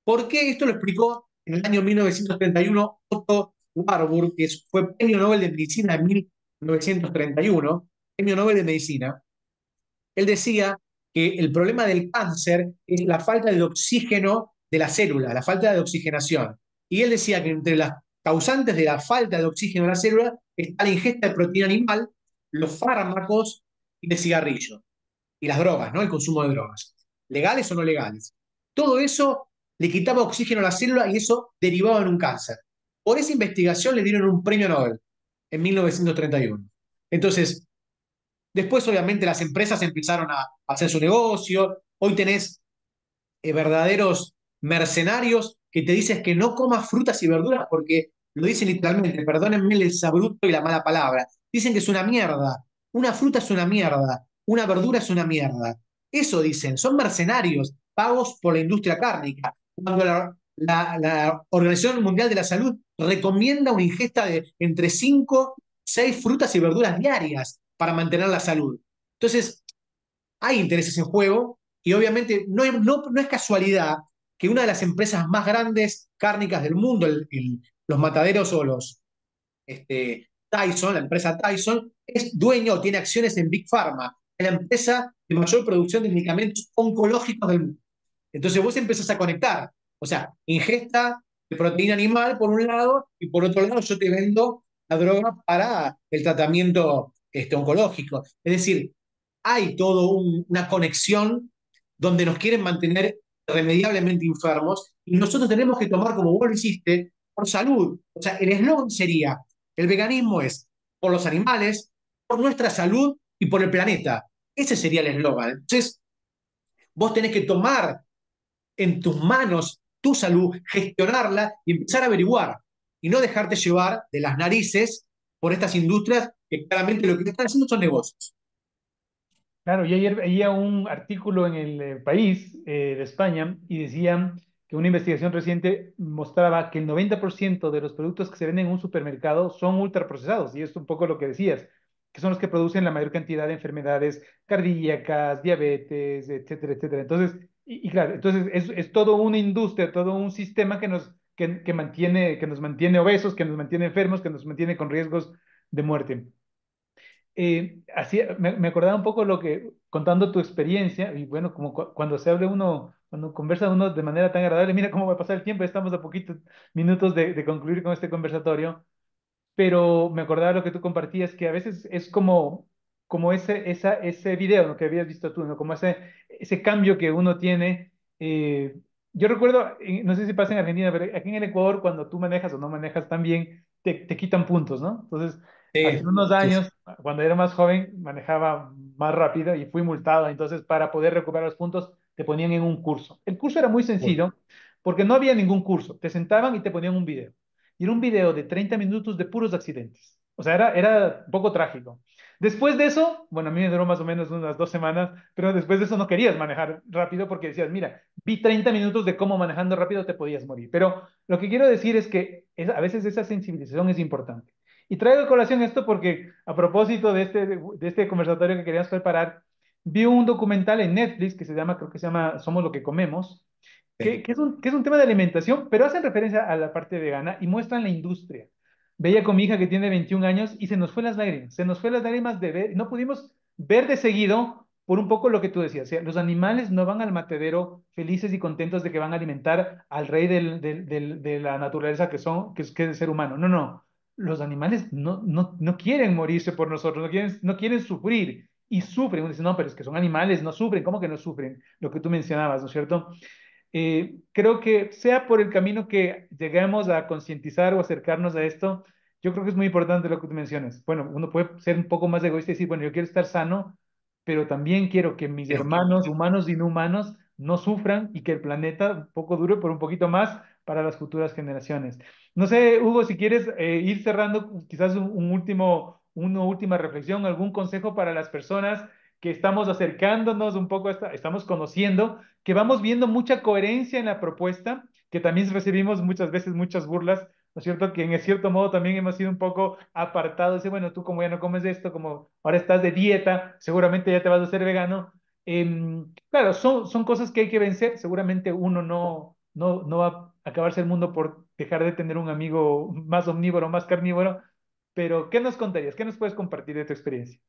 ¿Por qué? Esto lo explicó en el año 1931 Otto Warburg, que fue premio Nobel de Medicina en 1931, premio Nobel de Medicina. Él decía que el problema del cáncer es la falta de oxígeno de la célula, la falta de oxigenación. Y él decía que entre las causantes de la falta de oxígeno de la célula está la ingesta de proteína animal, los fármacos y el cigarrillo, y las drogas, ¿no? El consumo de drogas, legales o no legales. Todo eso le quitaba oxígeno a la célula y eso derivaba en un cáncer. Por esa investigación le dieron un premio Nobel en 1931. Entonces, después, obviamente, las empresas empezaron a hacer su negocio. Hoy tenés verdaderos mercenarios que te dicen que no comas frutas y verduras porque lo dicen literalmente, perdónenme el sabruto y la mala palabra. Dicen que es una mierda. Una fruta es una mierda. Una verdura es una mierda. Eso dicen. Son mercenarios pagos por la industria cárnica. Cuando la Organización Mundial de la Salud recomienda una ingesta de entre 5 6 frutas y verduras diarias para mantener la salud. Entonces, hay intereses en juego y obviamente no es casualidad que una de las empresas más grandes cárnicas del mundo, los mataderos o los Tyson, la empresa Tyson, es dueño o tiene acciones en Big Pharma, la empresa de mayor producción de medicamentos oncológicos del mundo. Entonces vos empezás a conectar, o sea, ingesta de proteína animal por un lado y por otro lado yo te vendo la droga para el tratamiento oncológico. Es decir, hay toda una conexión donde nos quieren mantener irremediablemente enfermos y nosotros tenemos que tomar, como vos lo hiciste, por salud. O sea, el eslogan sería, el veganismo es por los animales, por nuestra salud y por el planeta. Ese sería el eslogan. Entonces, vos tenés que tomar en tus manos tu salud, gestionarla y empezar a averiguar y no dejarte llevar de las narices por estas industrias que claramente lo que te están haciendo son negocios. Claro, y ayer veía un artículo en el País de España y decían que una investigación reciente mostraba que el 90% de los productos que se venden en un supermercado son ultraprocesados, y es un poco lo que decías, que son los que producen la mayor cantidad de enfermedades cardíacas, diabetes, etcétera, etcétera. Entonces, y claro, entonces es todo una industria, todo un sistema que nos mantiene obesos, que nos mantiene enfermos, que nos mantiene con riesgos de muerte. Así, me acordaba un poco lo que, contando tu experiencia, y bueno, como cuando se habla uno, cuando conversa uno de manera tan agradable, mira cómo va a pasar el tiempo, estamos a poquitos minutos de concluir con este conversatorio, pero me acordaba lo que tú compartías, que a veces es como ese video, ¿no? Que habías visto tú, ¿no? Como ese cambio que uno tiene. Yo recuerdo, no sé si pasa en Argentina, pero aquí en el Ecuador, cuando tú manejas o no manejas tan bien, te quitan puntos, ¿no? Entonces, hace Sí, unos sí, sí. años, cuando era más joven, manejaba más rápido y fui multado. Entonces, para poder recuperar los puntos, te ponían en un curso. El curso era muy Bueno, sencillo, porque no había ningún curso. Te sentaban y te ponían un video. Y era un video de 30 minutos de puros accidentes. O sea, era un poco trágico. Después de eso, bueno, a mí me duró más o menos unas 2 semanas, pero después de eso no querías manejar rápido porque decías, mira, vi 30 minutos de cómo manejando rápido te podías morir. Pero lo que quiero decir es que a veces esa sensibilización es importante. Y traigo a colación esto porque a propósito de este conversatorio que queríamos preparar, vi un documental en Netflix que se llama, creo que se llama Somos lo que comemos, sí. que es un tema de alimentación, pero hacen referencia a la parte vegana y muestran la industria. Veía con mi hija que tiene 21 años y se nos fue las lágrimas, se nos fue las lágrimas de ver, no pudimos ver de seguido por un poco lo que tú decías, o sea, los animales no van al matadero felices y contentos de que van a alimentar al rey de la naturaleza que es el ser humano. No, no, los animales no quieren morirse por nosotros, no quieren sufrir y sufren. Uno dice, no, pero es que son animales, no sufren, ¿cómo que no sufren? Lo que tú mencionabas, ¿no es cierto? Creo que sea por el camino que lleguemos a concientizar o acercarnos a esto, yo creo que es muy importante lo que tú mencionas. Bueno, uno puede ser un poco más egoísta y decir, bueno, yo quiero estar sano, pero también quiero que mis hermanos, humanos y no humanos, no sufran y que el planeta un poco dure por un poquito más para las futuras generaciones. No sé, Hugo, si quieres ir cerrando, quizás una última reflexión, algún consejo para las personas que estamos acercándonos un poco, estamos conociendo que vamos viendo mucha coherencia en la propuesta, que también recibimos muchas veces muchas burlas, ¿no es cierto? Que en cierto modo también hemos sido un poco apartados, de, bueno, tú como ya no comes esto, como ahora estás de dieta, seguramente ya te vas a hacer vegano. Claro, son cosas que hay que vencer, seguramente uno no va a acabarse el mundo por dejar de tener un amigo más omnívoro, más carnívoro, pero ¿qué nos contarías? ¿Qué nos puedes compartir de tu experiencia?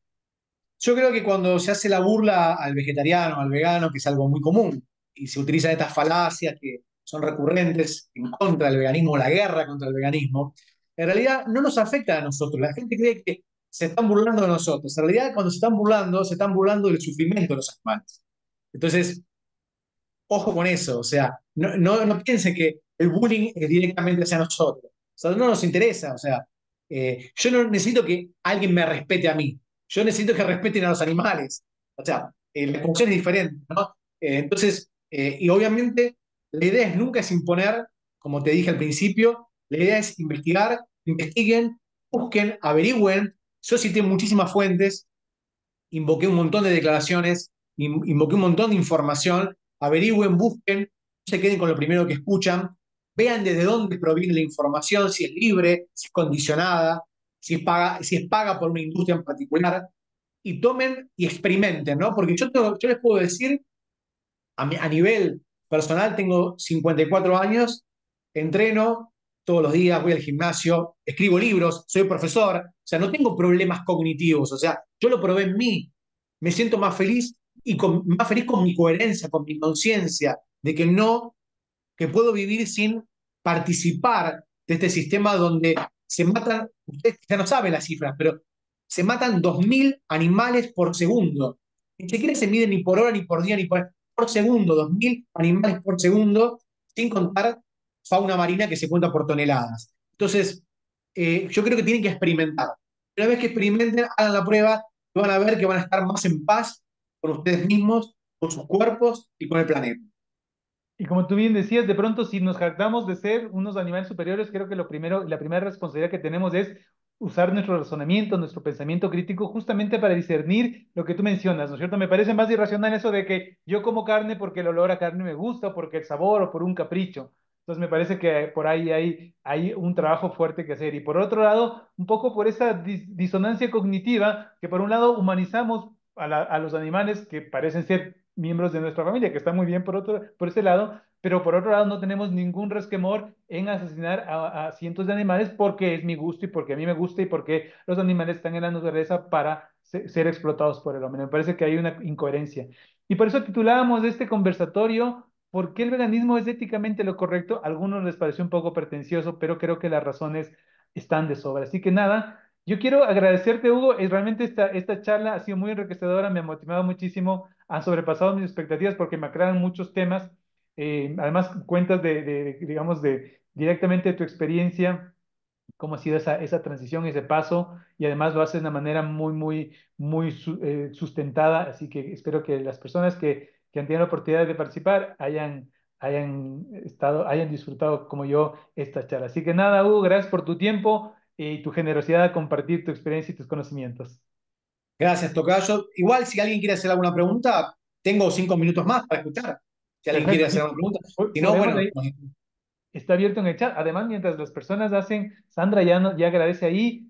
Yo creo que cuando se hace la burla al vegetariano, al vegano, que es algo muy común, y se utilizan estas falacias que son recurrentes en contra del veganismo, la guerra contra el veganismo, en realidad no nos afecta a nosotros. La gente cree que se están burlando de nosotros. En realidad, cuando se están burlando del sufrimiento de los animales. Entonces, ojo con eso. O sea, no piensen que el bullying es directamente hacia nosotros. O sea, no nos interesa. O sea, yo no necesito que alguien me respete a mí. Yo necesito que respeten a los animales. O sea, la exposición es diferente, ¿no? Y obviamente la idea es nunca es imponer, como te dije al principio, la idea es investigar, investiguen, busquen, averigüen. Yo cité muchísimas fuentes, invoqué un montón de declaraciones, invoqué un montón de información, averigüen, busquen, no se queden con lo primero que escuchan, vean desde dónde proviene la información, si es libre, si es condicionada, si es paga por una industria en particular, y tomen y experimenten, ¿no? Porque yo les puedo decir, a nivel personal, tengo 54 años, entreno todos los días, voy al gimnasio, escribo libros, soy profesor, o sea, no tengo problemas cognitivos, o sea, yo lo probé en mí, me siento más feliz, y más feliz con mi coherencia, con mi conciencia, de que no, que puedo vivir sin participar de este sistema donde se matan, ustedes ya no saben las cifras, pero se matan 2.000 animales por segundo. Ni siquiera se miden ni por hora, ni por día, ni por segundo. 2.000 animales por segundo, sin contar fauna marina que se cuenta por toneladas. Entonces, yo creo que tienen que experimentar. Una vez que experimenten, hagan la prueba, van a ver que van a estar más en paz con ustedes mismos, con sus cuerpos y con el planeta. Y como tú bien decías, de pronto si nos jactamos de ser unos animales superiores, creo que lo primero, la primera responsabilidad que tenemos es usar nuestro razonamiento, nuestro pensamiento crítico, justamente para discernir lo que tú mencionas, ¿no es cierto? Me parece más irracional eso de que yo como carne porque el olor a carne me gusta, o porque el sabor, o por un capricho. Entonces me parece que por ahí hay un trabajo fuerte que hacer. Y por otro lado, un poco por esa disonancia cognitiva, que por un lado humanizamos a los animales que parecen ser miembros de nuestra familia, que está muy bien por ese lado, pero por otro lado no tenemos ningún resquemor en asesinar a cientos de animales porque es mi gusto y porque a mí me gusta y porque los animales están en la naturaleza para ser explotados por el hombre. Me parece que hay una incoherencia. Y por eso titulábamos este conversatorio, ¿por qué el veganismo es éticamente lo correcto? A algunos les pareció un poco pretencioso, pero creo que las razones están de sobra. Así que nada, yo quiero agradecerte, Hugo. Realmente esta charla ha sido muy enriquecedora, me ha motivado muchísimo, han sobrepasado mis expectativas porque me aclaran muchos temas. Además, cuentas digamos, directamente de tu experiencia, cómo ha sido esa transición, ese paso, y además lo haces de una manera muy sustentada. Así que espero que las personas que han tenido la oportunidad de participar hayan disfrutado como yo esta charla. Así que nada, Hugo, gracias por tu tiempo y tu generosidad de compartir tu experiencia y tus conocimientos. Gracias, Tocayo. Igual, si alguien quiere hacer alguna pregunta, tengo 5 minutos más para escuchar. Si alguien quiere Perfecto, hacer aquí alguna pregunta. Si no, podemos bueno, ahí. Está abierto en el chat. Además, mientras las personas hacen, Sandra ya, ya agradece ahí.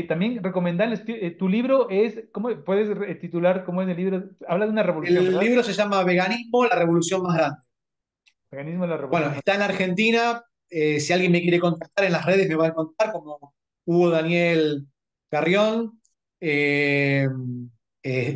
También recomendarles, tu libro es, ¿cómo puedes titular cómo es el libro? Habla de una revolución, el ¿verdad? libro se llama Veganismo, la revolución más grande. Veganismo de la Bueno, revolución. está en Argentina. Si alguien me quiere contactar en las redes, me va a encontrar como Hugo Daniel Carrión. Eh,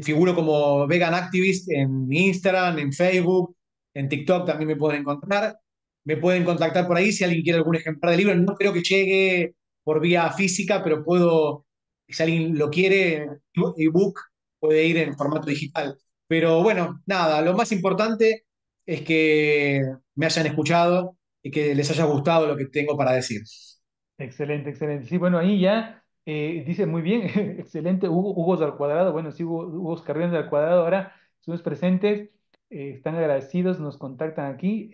Figuro como Vegan Activist en Instagram, en Facebook, en TikTok también me pueden encontrar. Me pueden contactar por ahí si alguien quiere algún ejemplar de libro. No creo que llegue por vía física, pero puedo, si alguien lo quiere, ebook, puede ir en formato digital. Pero bueno, nada, lo más importante es que me hayan escuchado y que les haya gustado lo que tengo para decir. Excelente, excelente. Sí, bueno, ahí ya dice muy bien, excelente, Hugo al cuadrado. Bueno, sí, Hugo Carrión al cuadrado ahora, estuvimos presentes, están agradecidos, nos contactan aquí.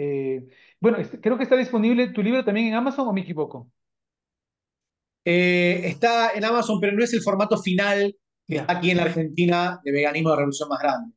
Bueno, creo que está disponible tu libro también en Amazon, ¿o me equivoco? Está en Amazon, pero no es el formato final que está Ya. aquí en la Argentina de Veganismo de Revolución Más Grande.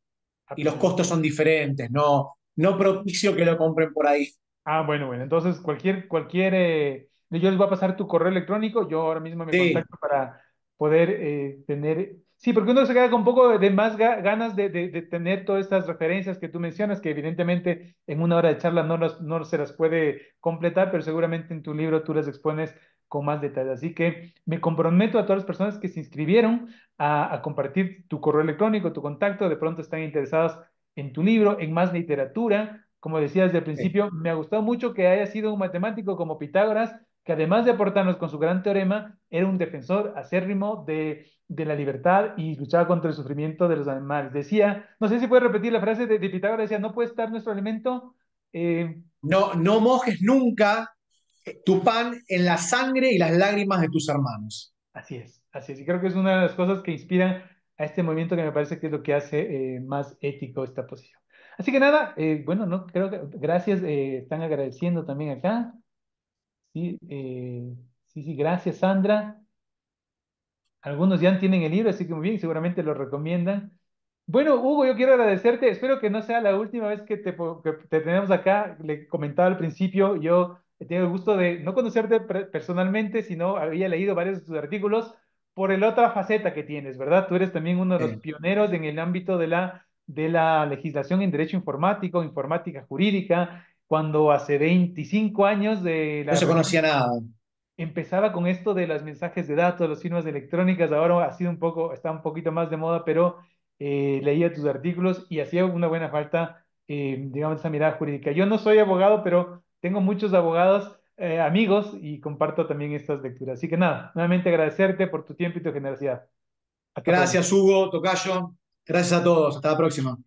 Ah, Y los perfecto. costos son diferentes, no, no propicio que lo compren por ahí. Ah, bueno, bueno. Entonces, yo les voy a pasar tu correo electrónico. Yo ahora mismo me Sí, contacto para poder tener. Sí, porque uno se queda con un poco de más ganas de tener todas estas referencias que tú mencionas, que evidentemente en una hora de charla no se las puede completar, pero seguramente en tu libro tú las expones con más detalle. Así que me comprometo a todas las personas que se inscribieron a compartir tu correo electrónico, tu contacto. De pronto están interesados en tu libro, en más literatura. Como decía desde el sí. principio, me ha gustado mucho que haya sido un matemático como Pitágoras, que además de aportarnos con su gran teorema, era un defensor acérrimo de la libertad y luchaba contra el sufrimiento de los animales. Decía, no sé si puede repetir la frase de Pitágoras, decía, no puede estar nuestro alimento. eh, No, no mojes nunca tu pan en la sangre y las lágrimas de tus hermanos. Así es, así es. Y creo que es una de las cosas que inspiran a este movimiento que me parece que es lo que hace más ético esta posición. Así que nada, bueno, no creo que gracias, están agradeciendo también acá. Sí, sí, gracias, Sandra. Algunos ya tienen el libro, así que muy bien, seguramente lo recomiendan. Bueno, Hugo, yo quiero agradecerte. Espero que no sea la última vez que te tenemos acá. Le comentaba al principio, yo he tenido el gusto de no conocerte personalmente, sino había leído varios de tus artículos por la otra faceta que tienes, ¿verdad? Tú eres también uno de los Sí. pioneros en el ámbito de la legislación en derecho informático, informática jurídica, cuando hace 25 años de No la se recién conocía nada. empezaba con esto de los mensajes de datos, las firmas electrónicas, ahora ha sido está un poquito más de moda, pero leía tus artículos y hacía una buena falta, digamos, esa mirada jurídica. Yo no soy abogado, pero tengo muchos abogados, amigos, y comparto también estas lecturas. Así que nada, nuevamente agradecerte por tu tiempo y tu generosidad. Hasta pronto. Gracias, Hugo, Tocayo. Gracias a todos. Hasta la próxima.